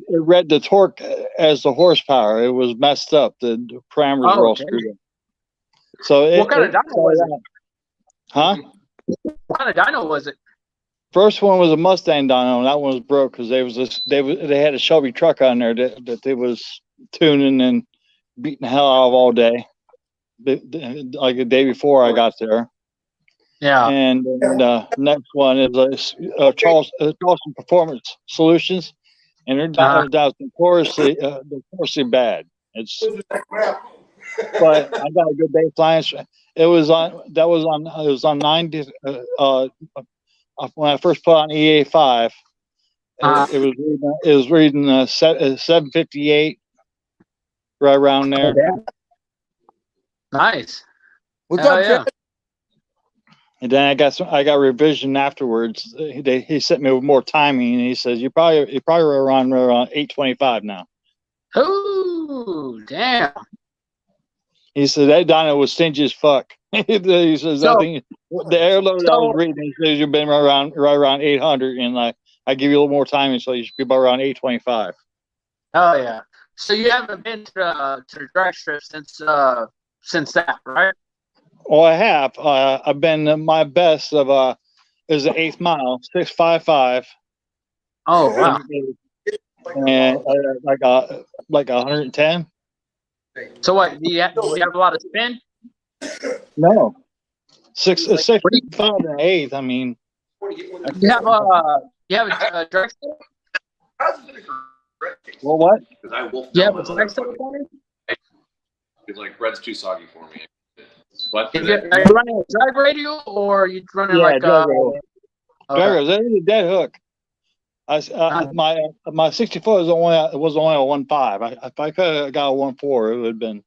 read the torque as the horsepower. It was messed up. The parameters were all screwed up. So what kind of dyno was it? Huh? What kind of dyno was it? First one was a Mustang dyno, and that one was broke because they had a Shelby truck on there that they was tuning and beating the hell out of all day. Like the day before I got there. Yeah. And the next one is Charleston Performance Solutions. and their dyno was notoriously bad. It's but I got a good baseline. It was on 90 when I first put on EA5. It was reading 758 right around there. Nice. What's Hell up, yeah. Chad? And then I got revision afterwards. He sent me with more timing, and he says you probably around 825 now. Oh, damn. He said that dyno was stingy as fuck. He says So- I think the air load I was reading, he says you've been right around 800, and I give you a little more timing, so you should be about around 825. Oh yeah. So you haven't been to the drag strip since that, right? Oh, I have. I've been my best of is the 8th mile, 655, Oh wow. and like 110. So what? Do you have a lot of spin? No, 655 and 8th. I mean, You have a drag strip? well, what? Because I wolfed You down have a my drag strip? motherfucking- It's like bread's too soggy for me. But Are you running a drag radial or are you running Yeah, like drag radial. okay. Dragos, that is a dead hook. My 64 was only a 1.5. If I could have got a 1.4, it would have been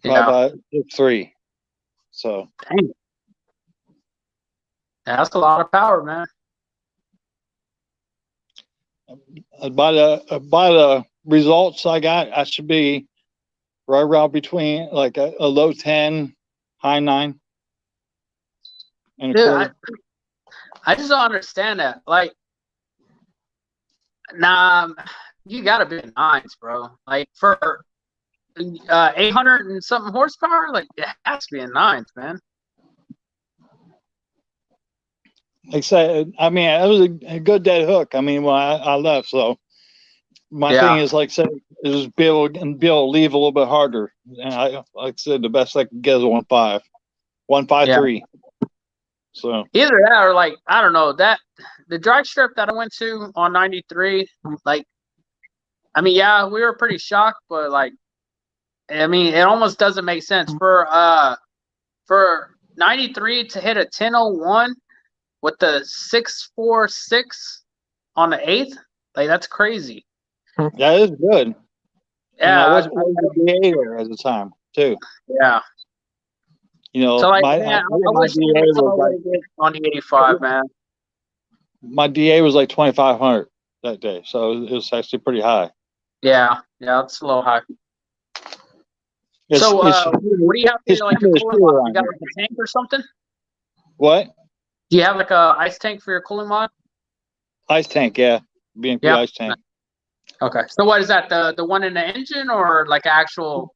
probably about 3. So Dang. That's a lot of power, man. by the results I got, I should be right around between like a low 10, high 9. And a Dude, quarter. I just don't understand that. Like, nah, you gotta be in 9s, bro. Like for 800 and something horsepower, like it has to be in 9s, man. Like I said, I mean, it was a good dead hook. I mean, when I left, so my thing is like I said, is be able to leave a little bit harder. And like I said, the best I could get is a 1.5, 1.53. So Either that or like I don't know that the drag strip that I went to on 93, like I mean, yeah, we were pretty shocked, but like I mean, it almost doesn't make sense for 93 to hit a 1001 with the 646 on the 8th. Like that's crazy. that is good. Yeah, I was the DA there at the time too. yeah. You know, So like, my man, I my wish DA we saw was like what we did on the 85, man. my DA was like 2,500 that day, so it was actually pretty high. Yeah, it's a little high. It's, So, it's, what do you have it's for like your it's cooling cool mod? around You got here. like a tank or something? What? Do you have like a ice tank for your cooling mod? Ice tank, yeah. B&Q Yeah. ice tank. Okay. So what is that? The one in the engine or like actual?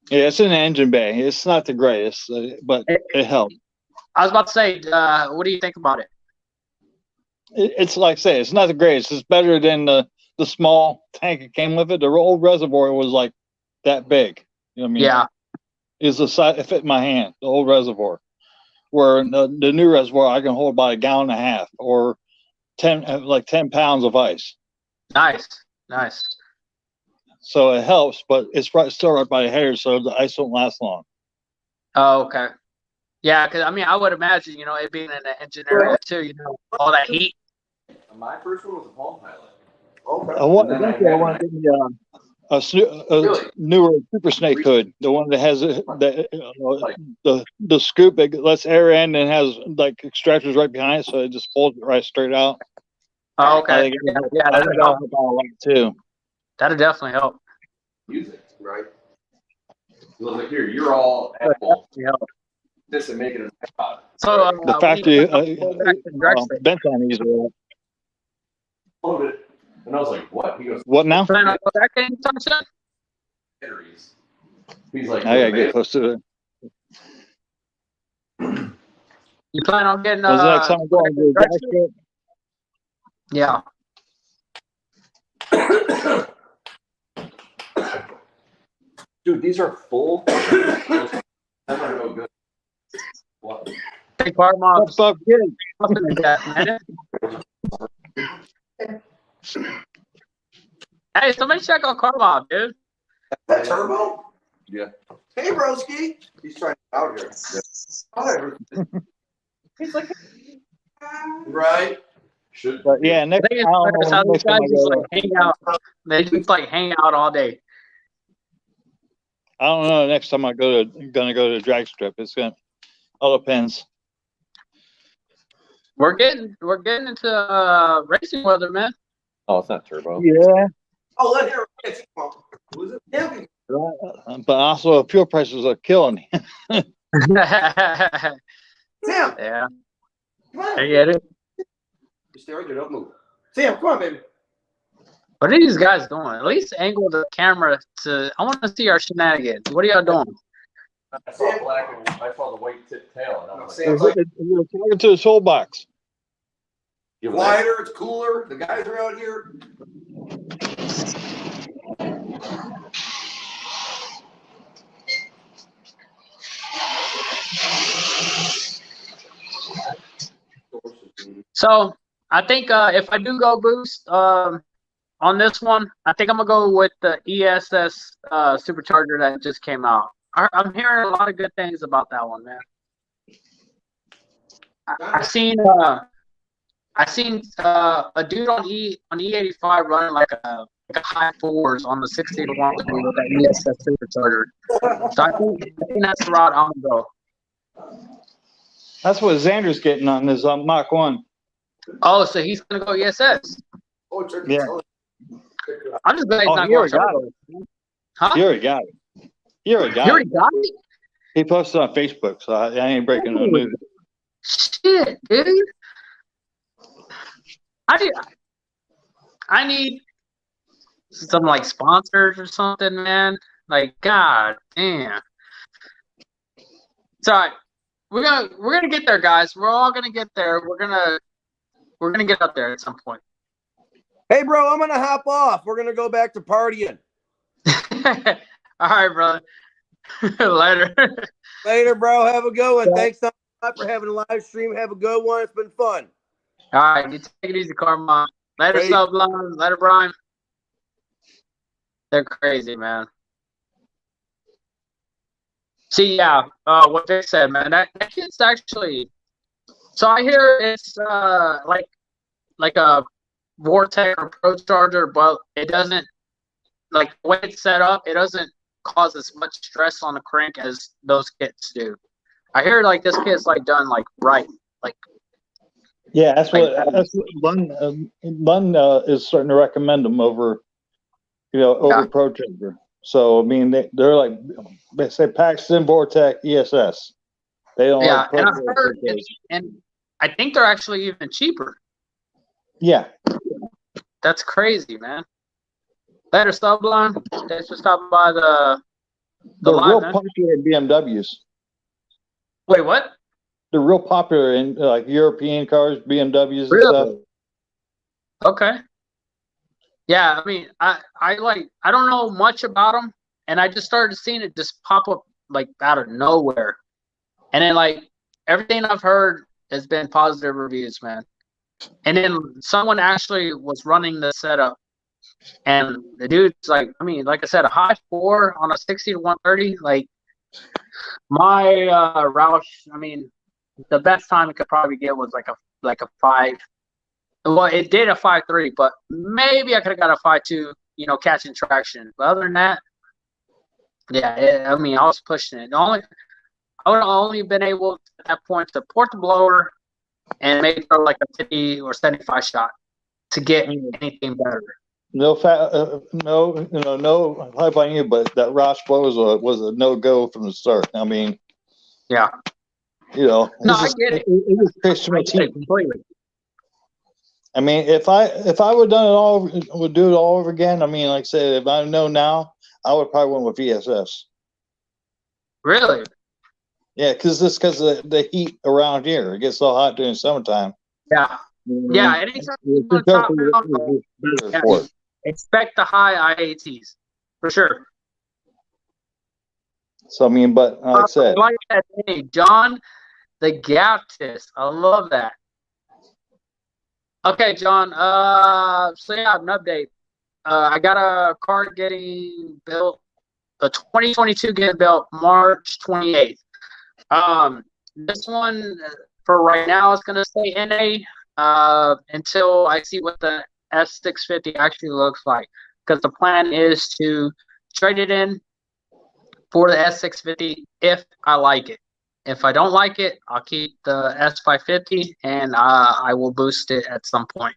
Yeah, it's in the engine bay. It's not the greatest, but it helps. I was about to say, what do you think about it? It's like I say, it's not the greatest. It's better than the small tank that came with it. The old reservoir was like that big. You know what I mean? Yeah. It's the size it fit in my hand, the old reservoir. Where the new reservoir I can hold about 1.5 gallons or 10 pounds of ice. Nice. So it helps, but it's still right by the header, so the ice don't last long. Oh, okay. Yeah, because I mean, I would imagine, it being in the engine area too, all that heat. My first one was a Palm Pilot. Okay. I want to get me a newer Super Snake hood, the one that has the scoop that lets air in and has like extractors right behind it, so it just pulls it right straight out. Oh, I okay. think Yeah, I that'll think that'll help. help out a lot too. That'll definitely help. Music, right? It was like, here, you're all Apple. Yeah. This and make it an iPod. So The factory Benton. Benton usually. Load it. And I was like, what? He goes, What now? Plan on going back anytime soon? batteries. He's like, I gotta get close to it. You plan on getting Was the next time I'm going to drag the strip? Yeah. dude, these are full. That's not no good. What? Big bar mobs. Fuck, Nothing like that, man. Hey, somebody check on Karloff, dude. Is that Turbo? Yeah. Hey, broski. He's trying to get out here. Whatever. He's like, Right. Should. But yeah, I next, think I don't it's know, how these next time guys I just go, like hang out. They just like hang out all day. I don't know. Next time I gonna go to the drag strip. It's gonna all depends. We're getting into racing weather, man. Oh, it's not turbo. Yeah, Oh, let her. Come on. Was it him? but also fuel prices are killing me. Yeah, Sam, I come on. get it. You stay right there. Don't move. Sam, come on, baby. What are these guys doing? At least angle the camera to. I want to see our shenanigans. What are y'all doing? I saw black and I saw the white tip tail, and I was like, Sam's like, We're talking to the soul box. "Give it that." quieter. It's cooler. The guys are out here. So I think if I do go boost on this one, I think I'm gonna go with the ESS supercharger that just came out. I'm hearing a lot of good things about that one, man. I seen a dude on E85 running like a high fours on the 60 to 1 with that ESS supercharger. So I think that's the route I'm gonna go. That's what Xander's getting on his Mach 1. Oh, so he's gonna go ESS. Oh, it's Yeah. I'm just glad he's Oh, not he already going got turbo. it. Huh? He already got it. He already got You it. already got it? He posted on Facebook, so I ain't breaking no news. Shit, dude. I need some like sponsors or something, man. Like, god damn. It's all right. We're gonna get there, guys. We're all gonna get there. We're gonna get up there at some point. Hey, bro, I'm gonna hop off. We're gonna go back to partying. All right, brother. Later. Later, bro. Have a good one. Thanks so much for having a live stream. Have a good one. It's been fun. All right, you take it easy, Karma. Later, Hey. Sublime. Later, Brian. They're crazy, man. See, yeah, what Vic said, man. That kid's actually. So I hear it's like a Vortec or Pro Charger, but it doesn't, like the way it's set up, it doesn't cause as much stress on the crank as those kits do. I hear like this kit's like done like right, like. Yeah, that's Like, what Lund is starting to recommend them over, over Yeah. Pro Charger. So I mean, they're like they say Paxton, Vortec, ESS. They don't Yeah, like Pro and I've Charger heard, because- and I think they're actually even cheaper. Yeah, That's crazy, man. Later, Sublime. Thanks for stopping by the they're live, real man. popular in BMWs. Wait, what? They're real popular in like European cars, BMWs and Really? stuff. Okay. Yeah, I mean, I don't know much about them, and I just started seeing it just pop up like out of nowhere, and then like everything I've heard has been positive reviews, man. And then someone actually was running the setup, and the dude's like, I mean, like I said, a high 4 on a 60 to 130. Like my Roush, I mean, the best time it could probably get was like a 5. Well, it did a 5.3, but maybe I could have got a 5.2, catching traction. But other than that, yeah, I mean, I was pushing it. I would have only been able at that point to port the blower and maybe throw like a 50 or 75 shot to get anything better. No hype on you, but that Roush was a no go from the start. I mean, Yeah. No, I get it. It was Chris I get it completely. I mean, if I would do it all over again. I mean, like I said, if I know now, I would probably went with ESS. Really? Yeah, because of the heat around here. It gets so hot during summertime. Yeah. Yeah. Anytime you want to top it off, expect the high IATs for sure. So I mean, but like I said, I like that name, John the Baptist. I love that. Okay, John. So yeah, an update. I got a car getting built, a 2022 getting built March 28th. This one for right now is gonna stay NA until I see what the S650 actually looks like. Because the plan is to trade it in for the S650 if I like it. If I don't like it, I'll keep the S550 and I will boost it at some point.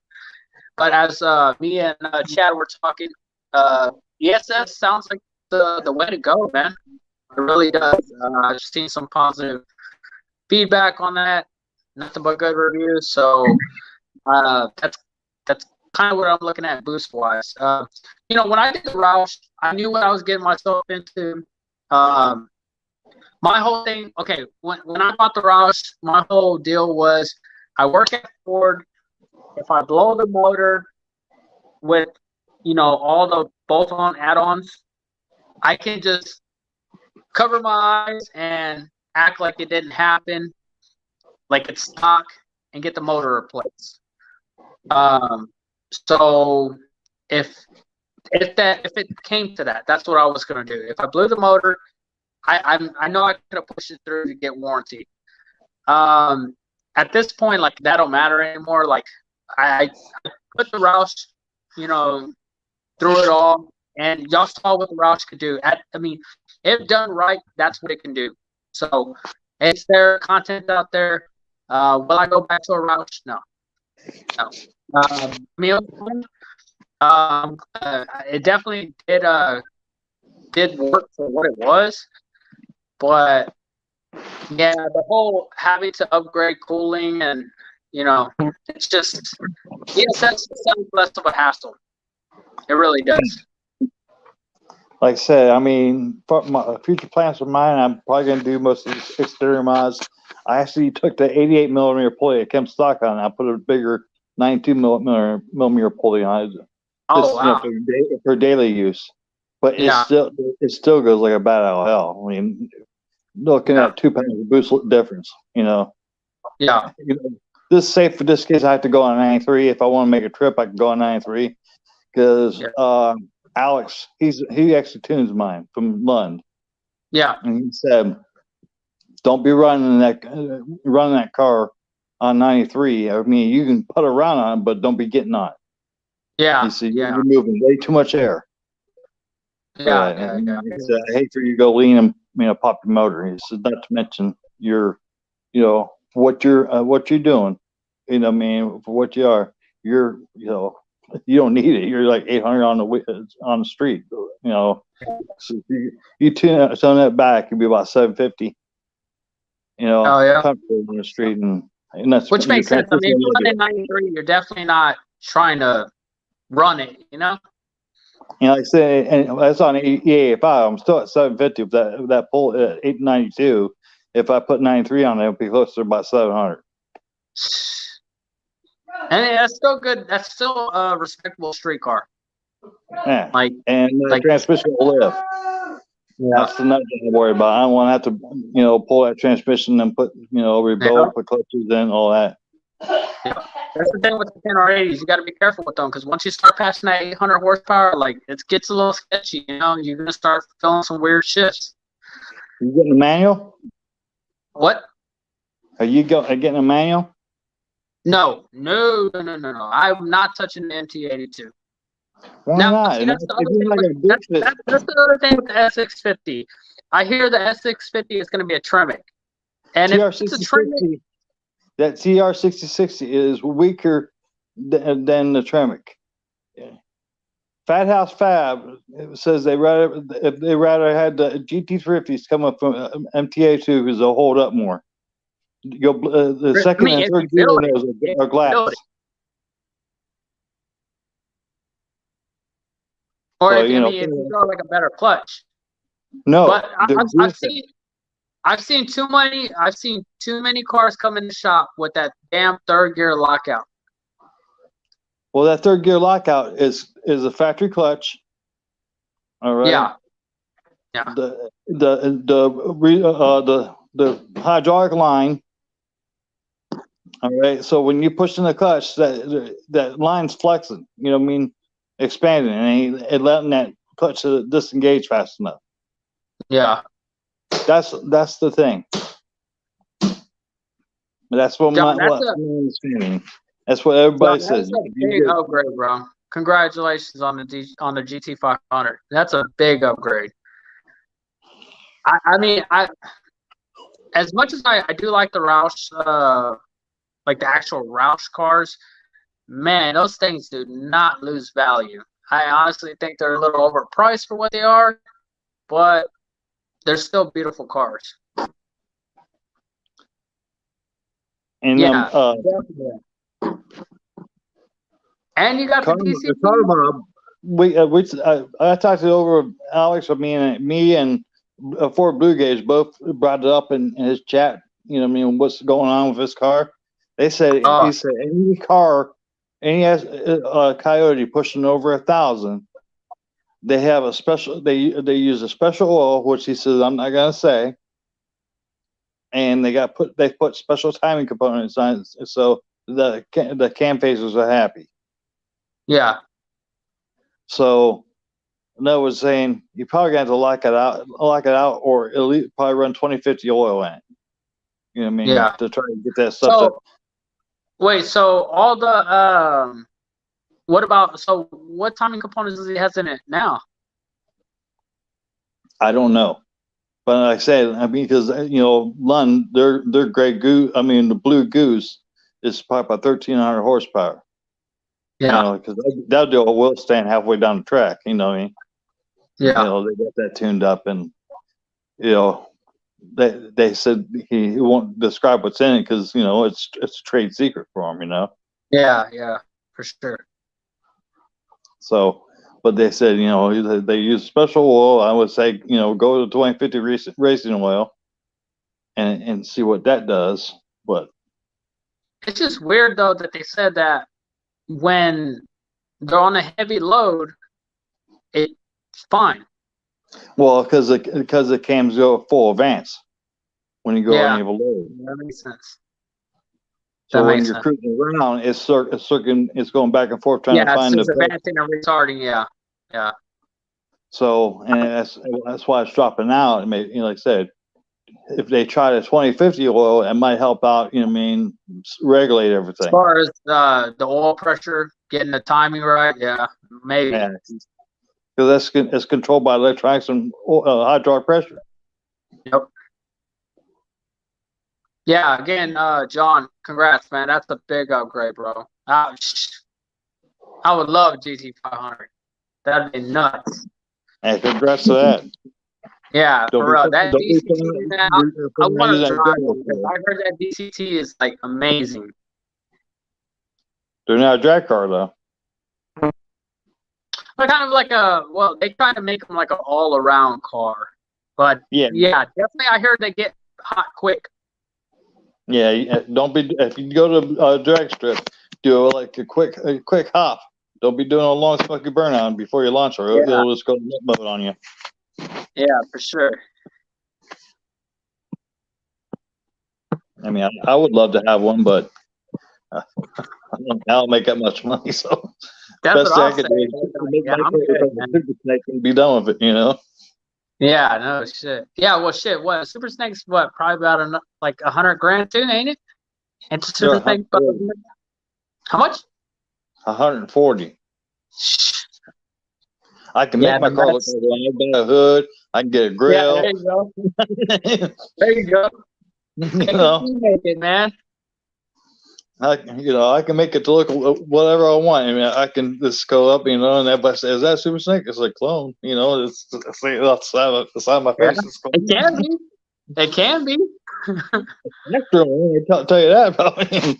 But as me and Chad were talking, ESS sounds like the way to go, man. It really does. I've seen some positive feedback on that, nothing but good reviews. So that's kind of what I'm looking at boost wise. You know, when I did the Roush, I knew what I was getting myself into. My whole thing, okay, when I bought the Roush, my whole deal was I work at Ford. If I blow the motor with, you know, all the bolt-on add-ons, I can just cover my eyes and act like it didn't happen, like it's stock, and get the motor replaced. So if it came to that, that's what I was gonna do. If I blew the motor, I know I could have pushed it through to get warranty. At this point, like that don't matter anymore. Like I put the Roush, you know, through it all, and y'all saw what the Roush could do. I mean, if done right, that's what it can do. So it's there, content out there. Will I go back to a Roush? No. I mean, it definitely did work for what it was, but yeah, the whole having to upgrade cooling and, you know, it's just, yes, that sounds less of a hassle. It really does. Like I said, I mean, for my future plans for mine, I'm probably going to do most of these exterior mods. I actually took the 88 millimeter pulley it came stock on. I put a bigger 92 millimeter pulley on it. Oh, wow. You know, for daily use, but it still goes like a bat out of hell. I mean, looking at 2 pounds of boost difference, you know. Yeah. You know, this is safe for this case. I have to go on 93. If I want to make a trip, I can go on 93 because Alex, he actually tunes mine from Lund. Yeah. And he said, "Don't be running that car on 93. I mean, you can put around on it, but don't be getting on it. Yeah. You see, you're moving way too much air." Yeah. He said, "I hate for you to go lean and, you know, pop your motor." He said, "Not to mention your, you know, what you're doing. You know, what I mean, for what you are, you're, you know, you don't need it. You're like 800 on the street. You know, so you tune that back, it'd be about 750. You know, comfortable on the street, and that's which makes sense. I mean, running 93, you're definitely not trying to run it, you know. You know, like I say, and that's on E85. I'm still at 750 with that pull at 892. If I put 93 on it, it'll be closer to about 700. And that's still good. That's still a respectable street car. Yeah, the transmission will live. Yeah, that's the next thing to worry about. I don't want to have to, you know, pull that transmission and put, you know, rebuild, put clutches in, all that. Yeah. That's the thing with the 10R80s. You got to be careful with them because once you start passing that 800 horsepower, like it gets a little sketchy. You know, you're gonna start feeling some weird shifts. You getting a manual? What? Are you getting a manual? No. I'm not touching the MT82. Why not? See, that's the other thing with the S650. I hear the S650 is going to be a Tremec. And if it's a Tremec, that TR6060 is weaker than the Tremec. Fat House Fab says they'd rather had the GT350s come up from MTA2 because they'll hold up more. The second and third gear are glass. Or if you go like a better clutch. No, but I've seen too many cars come in the shop with that damn third gear lockout. Well, that third gear lockout is a factory clutch. All right. Yeah. The hydraulic line. All right. So when you push in the clutch, that line's flexing. You know what I mean? expanding and letting that clutch to disengage fast enough. Yeah. That's the thing. That's what John, my understanding. That's what everybody John, says. that's a big upgrade, bro. Congratulations on the GT500. That's a big upgrade. I mean, as much as I do like the Roush, like the actual Roush cars, man, those things do not lose value. I honestly think they're a little overpriced for what they are, but they're still beautiful cars. And Yeah, definitely. And you got the DC. I talked it over with Alex. I mean, me and Ford Blue Gauge both brought it up in his chat. You know, what I mean, what's going on with this car? They said he said any car, any Coyote pushing over 1,000, they have a special. They use a special oil, which he says I'm not gonna say. And they put special timing components on it, so the cam phasers are happy. Yeah. So Noah was saying you probably got to lock it out, or at least probably run 2050 oil in it. You know what I mean? Yeah. To try to get that stuff. So, wait, so all the what timing components does he has in it now? I don't know. But like I said, I mean, because Lund, their gray goose, I mean, the blue goose is probably about 1,300 horsepower. Yeah, because that'll do a wheel stand halfway down the track. You know what I mean? yeah, They got that tuned up, and they said he won't describe what's in it because it's a trade secret for him. yeah, for sure. So. But they said, they use special oil. I would say, go to 2050 racing oil and see what that does. But it's just weird, though, that they said that when they're on a heavy load, it's fine. Well, because the cams go full advance when you go on heavy load. That makes sense. So when you're cruising around, it's going back and forth trying to find the advancing and retarding. Yeah. So, and that's why it's dropping out. It may, like I said, if they try the 2050 oil, it might help out. Regulate everything. As far as the oil pressure, getting the timing right, yeah, maybe. Yeah, because it's controlled by electronics and hydraulic pressure. Yep. Yeah. Again, John, congrats, man. That's a big upgrade, bro. I would love GT500. That'd be nuts. And congrats to that. Yeah, for real. That DCT, man, I want to drive it. I heard that DCT is like amazing. They're not a drag car though. But kind of like they try to make them like an all-around car. But yeah, definitely. I heard they get hot quick. Yeah, don't be if you go to a drag strip, do like a quick hop. Don't be doing a long smoky burnout before you launch, or it'll just go nut mode on you. Yeah, for sure. I mean, I would love to have one, but I don't make that much money, so that's what I could do. And be done with it, Yeah, no shit. Yeah, well, shit. What Super Snake's probably about like $100,000 too, ain't it? And Super Snake, how much? 140. I can make my car look like one. I buy a hood. I can get a grill. Yeah, there you go. There you go. You make it, man. I can make it to look whatever I want. I mean, I can just go up, and everybody says, "Is that Super Snake?" It's like clone. It's outside my face. It can be. It can be. I'll tell you that about me.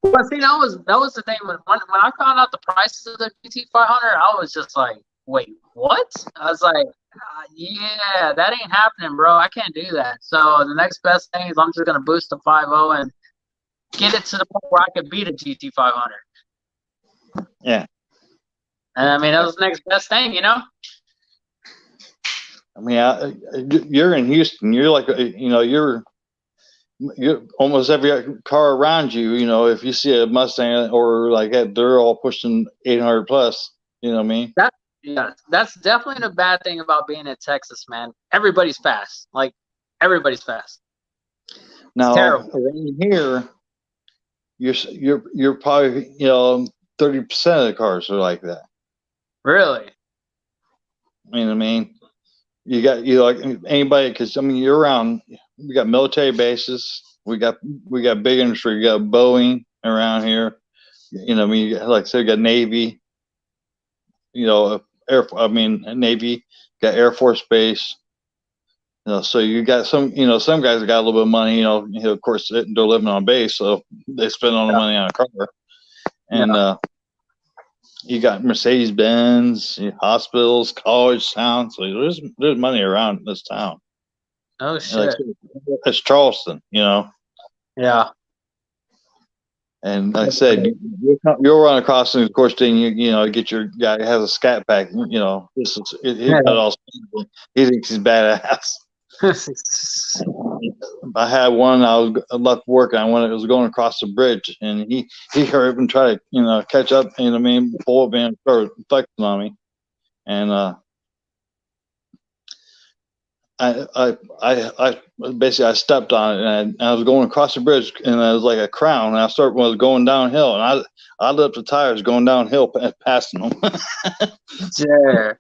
But see, that was the thing when I found out the prices of the GT500, I was just like, wait, what? I was like, yeah, that ain't happening, bro. I can't do that. So the next best thing is I'm just gonna boost the 5.0 and get it to the point where I could beat a GT500. Yeah. And I mean, that was the next best thing, I mean, you're in Houston. You're like, you're almost every car around you. If you see a Mustang or like that, they're all pushing 800 plus. You know what I mean? Yeah, that's definitely the bad thing about being in Texas, man. Everybody's fast. Like everybody's fast. Now terrible. around here, you're probably 30% of the cars are like that. Really? You know what I mean? You like anybody, because I mean you're around. We got military bases. We got big industry. You got Boeing around here. You know, I mean, like I said, you got Navy. You know, Navy. Got Air Force Base. You know, so you got some guys that got a little bit of money. Of course, they're living on base, so they spend all the money on a car. And you got Mercedes Benz, hospitals, college towns. So there's money around this town. Oh shit. It's Charleston, Yeah. And like I said, you'll run across, and of course, then you get your guy who has a scat pack. He got it all. He thinks he's badass. I had one. I left work, and I was going across the bridge, and he hurried up and tried to catch up. Pull up and start flexing on me, and I basically I stepped on it, and I was going across the bridge, and I was like a crown, and I was going downhill, and I lit up the tires going downhill, passing them. Yeah.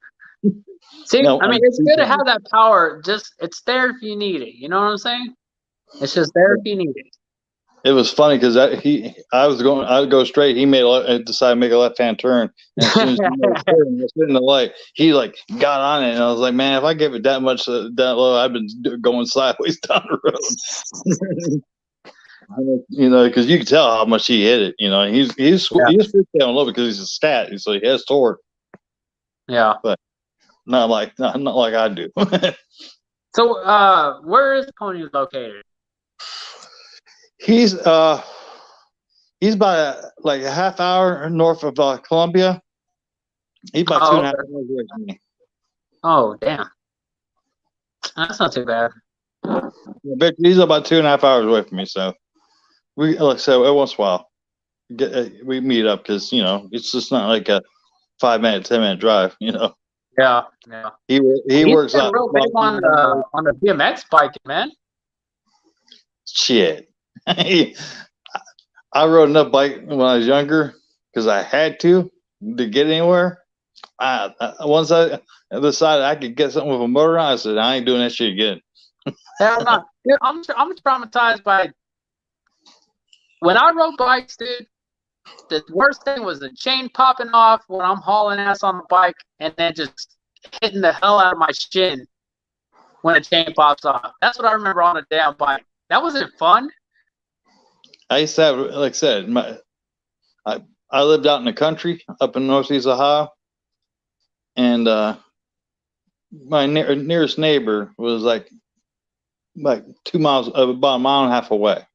See, No, I mean, it's good to have that power. Just it's there if you need it. You know what I'm saying? It's just there if you need it. It was funny because I would go straight. He decided to make a left hand turn. And as soon as he made a turn, I was in the light. He got on it, and I was like, man, if I gave it that much that low, I've been going sideways down the road. Because you can tell how much he hit it. He's freaked out a little bit because he's a stat, so he has torque. Yeah, but not like I do. So, where is Pony located? He's about a half hour north of Columbia. He's about 2.5 hours away from me. Oh, damn. That's not too bad. But he's about 2.5 hours away from me, so we every once in a while we meet up because it's just not like a 5-minute, 10-minute drive. Yeah. He works on real big on the BMX bike, man. Shit. I rode enough bike when I was younger because I had to get anywhere. Once I decided I could get something with a motor on, I said I ain't doing that shit again. Hell no. Dude, I'm traumatized by when I rode bikes, dude. The worst thing was the chain popping off when I'm hauling ass on the bike, and then just hitting the hell out of my shin when a chain pops off. That's what I remember on a damn bike. That wasn't fun. I used to have, like I said, I lived out in the country up in Northeast Ohio, and my nearest neighbor was like 2 miles, about a mile and a half away.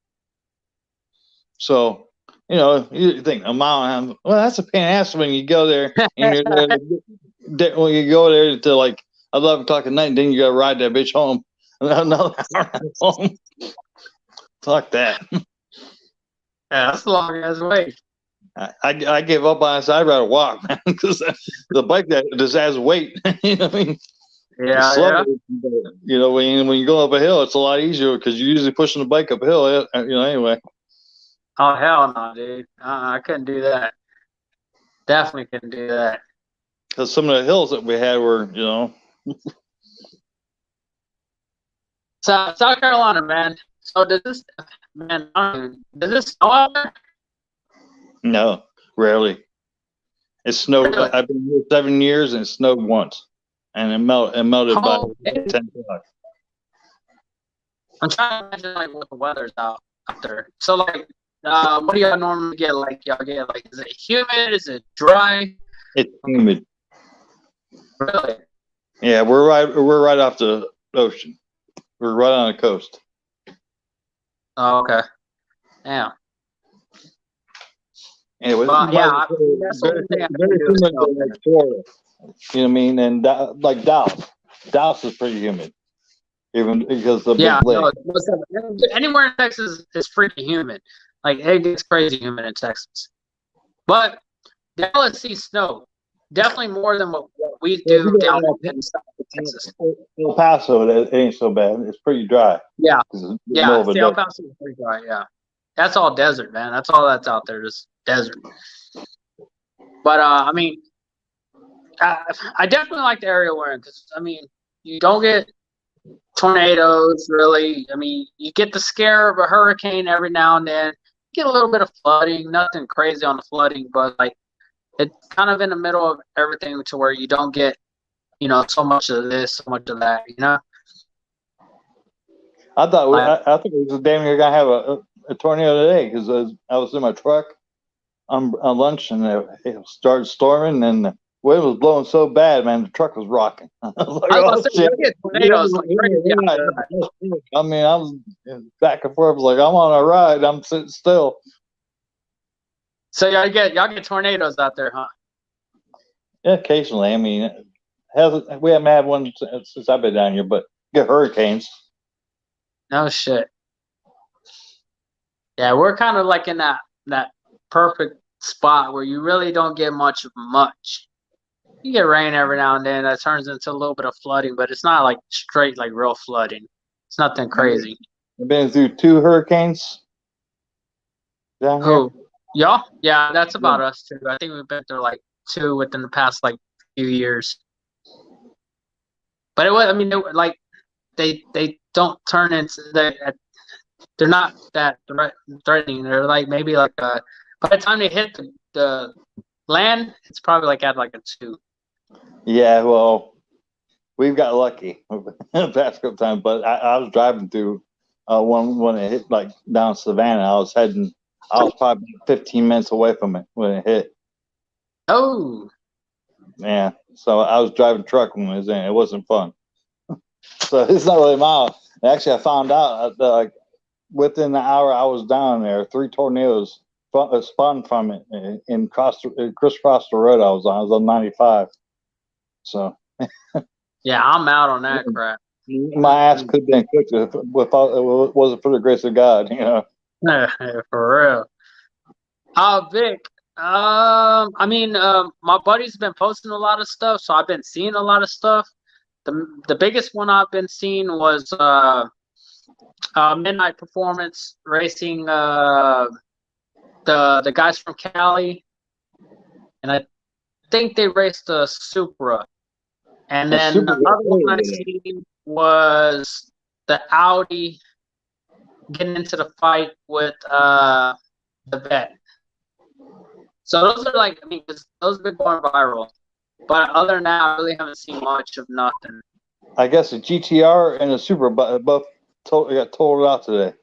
So, you think a mile and a half, well, that's a pain in the ass when you go there, and when you go there to 11 o'clock at night, and then you got to ride that bitch home. Another hour home. Fuck that. Yeah, that's a long ass way. I gave up on it. So I'd rather walk, man, because the bike that just has weight. You know what I mean? Yeah. When you go up a hill, it's a lot easier because you're usually pushing the bike up a hill. Anyway. Oh hell no, dude! I couldn't do that. Definitely couldn't do that. Because some of the hills that we had were, So South Carolina, man. So does this snow out there? No, rarely. It snowed. Really? I've been here 7 years, and it snowed once, and it melted by 10 o'clock. I'm trying to imagine what the weather's out there. So what do y'all normally get? Y'all get is it humid? Is it dry? It's humid. Really? Yeah, we're right off the ocean. We're right on the coast. Oh, okay. Damn. Anyway, yeah, that's the thing I can do. Like Florida, you know what I mean? And like Dallas. Dallas is pretty humid, even because the big lake. Anywhere in Texas is freaking humid. It gets crazy humid in Texas. But Dallas sees snow definitely more than what we do down in South Texas. El Paso, it ain't so bad. It's pretty dry. Yeah. 'Cause it's the Yeah, middle of a see, El desert. Paso is pretty dry. Yeah, that's all desert, man. That's all that's out there, just desert. But I mean, I definitely like the area we're in because I mean, you don't get tornadoes really. I mean, you get the scare of a hurricane every now and then. You get a little bit of flooding, nothing crazy on the flooding, but like it's kind of in the middle of everything to where you don't get, you know, so much of this, so much of that, you know. I thought it was damn near gonna have a tornado today because I was in my truck on lunch and it started storming and the wind was blowing so bad, man. The truck was rocking. I was like, I was oh, gonna say, shit. you get tornadoes like crazy out there. I mean, I was back and forth. I was like, I'm on a ride. I'm sitting still. So y'all get tornadoes out there, huh? Yeah, occasionally. I mean, we haven't had one since I've been down here, but get hurricanes. No shit. Yeah, we're kind of like in that perfect spot where you really don't get much of much. You get rain every now and then that turns into a little bit of flooding, but it's not like straight like real flooding. It's nothing crazy. I've been through 2 hurricanes down here. Who? Y'all? Yeah, that's about us too. I think we've been through like 2 within the past like few years. But it was, I mean, like they don't turn into they're not that threatening. They're like maybe like by the time they hit the land, it's probably like at like a 2. Yeah, well, we've got lucky the past couple times, but I was driving through when it hit like down Savannah. I was probably 15 minutes away from it when it hit. Oh. Yeah, so I was driving truck when it was in. It wasn't fun. So it's not really mild. Actually, I found out that like within the hour I was down there, 3 tornadoes spun from it and crisscrossed the road I was on. I was on 95. So Yeah, I'm out on that crap. my ass could have been cooked if it wasn't for the grace of God, you know. For real. Vic, I mean, my buddy's been posting a lot of stuff, so I've been seeing a lot of stuff. The biggest one I've been seeing was Midnight Performance racing the guys from Cali, and I think they raced the Supra. And then the other one I seen was the Audi getting into the fight with the Vet. So those are like, I mean, those have been going viral. But other than that, I really haven't seen much of nothing. I guess the GTR and the Supra both got totaled out today.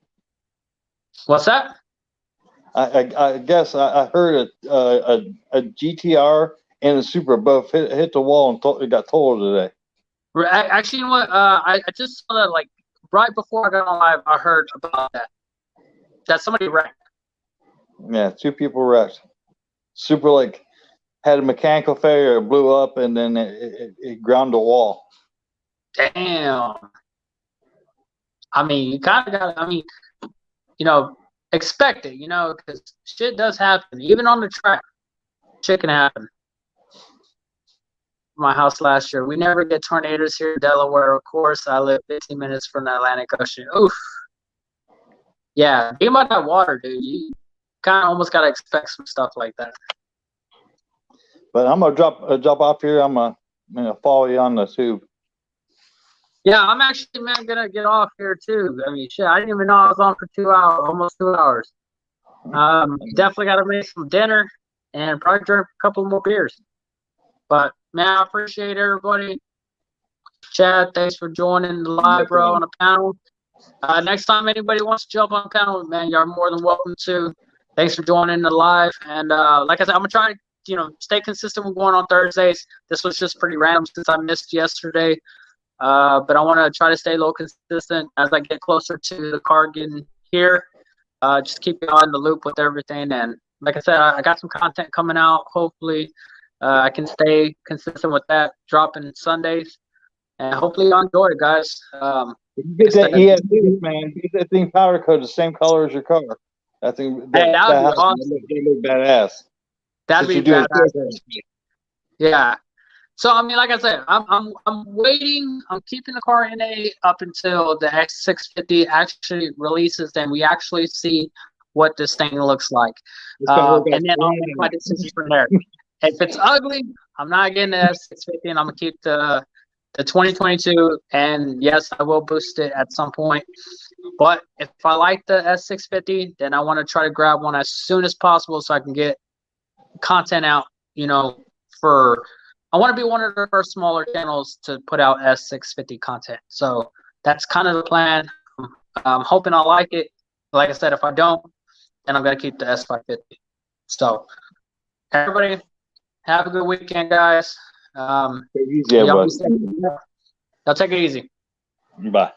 What's that? I guess I heard a GTR and a Supra both hit the wall and got totaled today. Actually, you know what? I just saw that like right before I got on live. I heard about that somebody wrecked. Yeah, 2 people wrecked. Supra like had a mechanical failure, it blew up, and then it ground the wall. Damn. I mean, you kind of got. I mean, you know, expect it. You know, because shit does happen, even on the track. Shit can happen. My house last year, we never get tornadoes here in Delaware. Of course, I live 15 minutes from the Atlantic Ocean. Oof. Yeah, think about that water, dude. You kind of almost gotta expect some stuff like that. But I'm gonna drop off here. I'm gonna follow you on the tube. Yeah, I'm actually, man, gonna get off here too. I mean, shit, I didn't even know I was on for 2 hours, almost 2 hours. Definitely gotta make some dinner and probably drink a couple more beers. But man, I appreciate everybody. Chad, thanks for joining the live, bro, on the panel. Next time anybody wants to jump on the panel, man, you're more than welcome to. Thanks for joining the live. And like I said, I'm gonna try to, you know, stay consistent with going on Thursdays. This was just pretty random since I missed yesterday. But I want to try to stay a little consistent as I get closer to the car getting here. Just keep you all in the loop with everything. And like I said, I got some content coming out. Hopefully, I can stay consistent with that, dropping Sundays. And hopefully you enjoy it, guys. You get that ESP, man. Get that thing powder coated the same color as your car. I think that would be awesome. Look badass. That'd be badass. Yeah. So I mean, like I said, I'm waiting. I'm keeping the car NA up until the X650 actually releases, and we actually see what this thing looks like. And then I'll make my decision from there. If it's ugly, I'm not getting the S650, and I'm gonna keep the 2022. And yes, I will boost it at some point. But if I like the S650, then I want to try to grab one as soon as possible so I can get content out. You know, I want to be one of the first smaller channels to put out S650 content. So that's kind of the plan. I'm hoping I like it. Like I said, if I don't, then I'm gonna keep the S550. So everybody, have a good weekend, guys. Yeah, y'all bud. be safe. Y'all take it easy. Bye.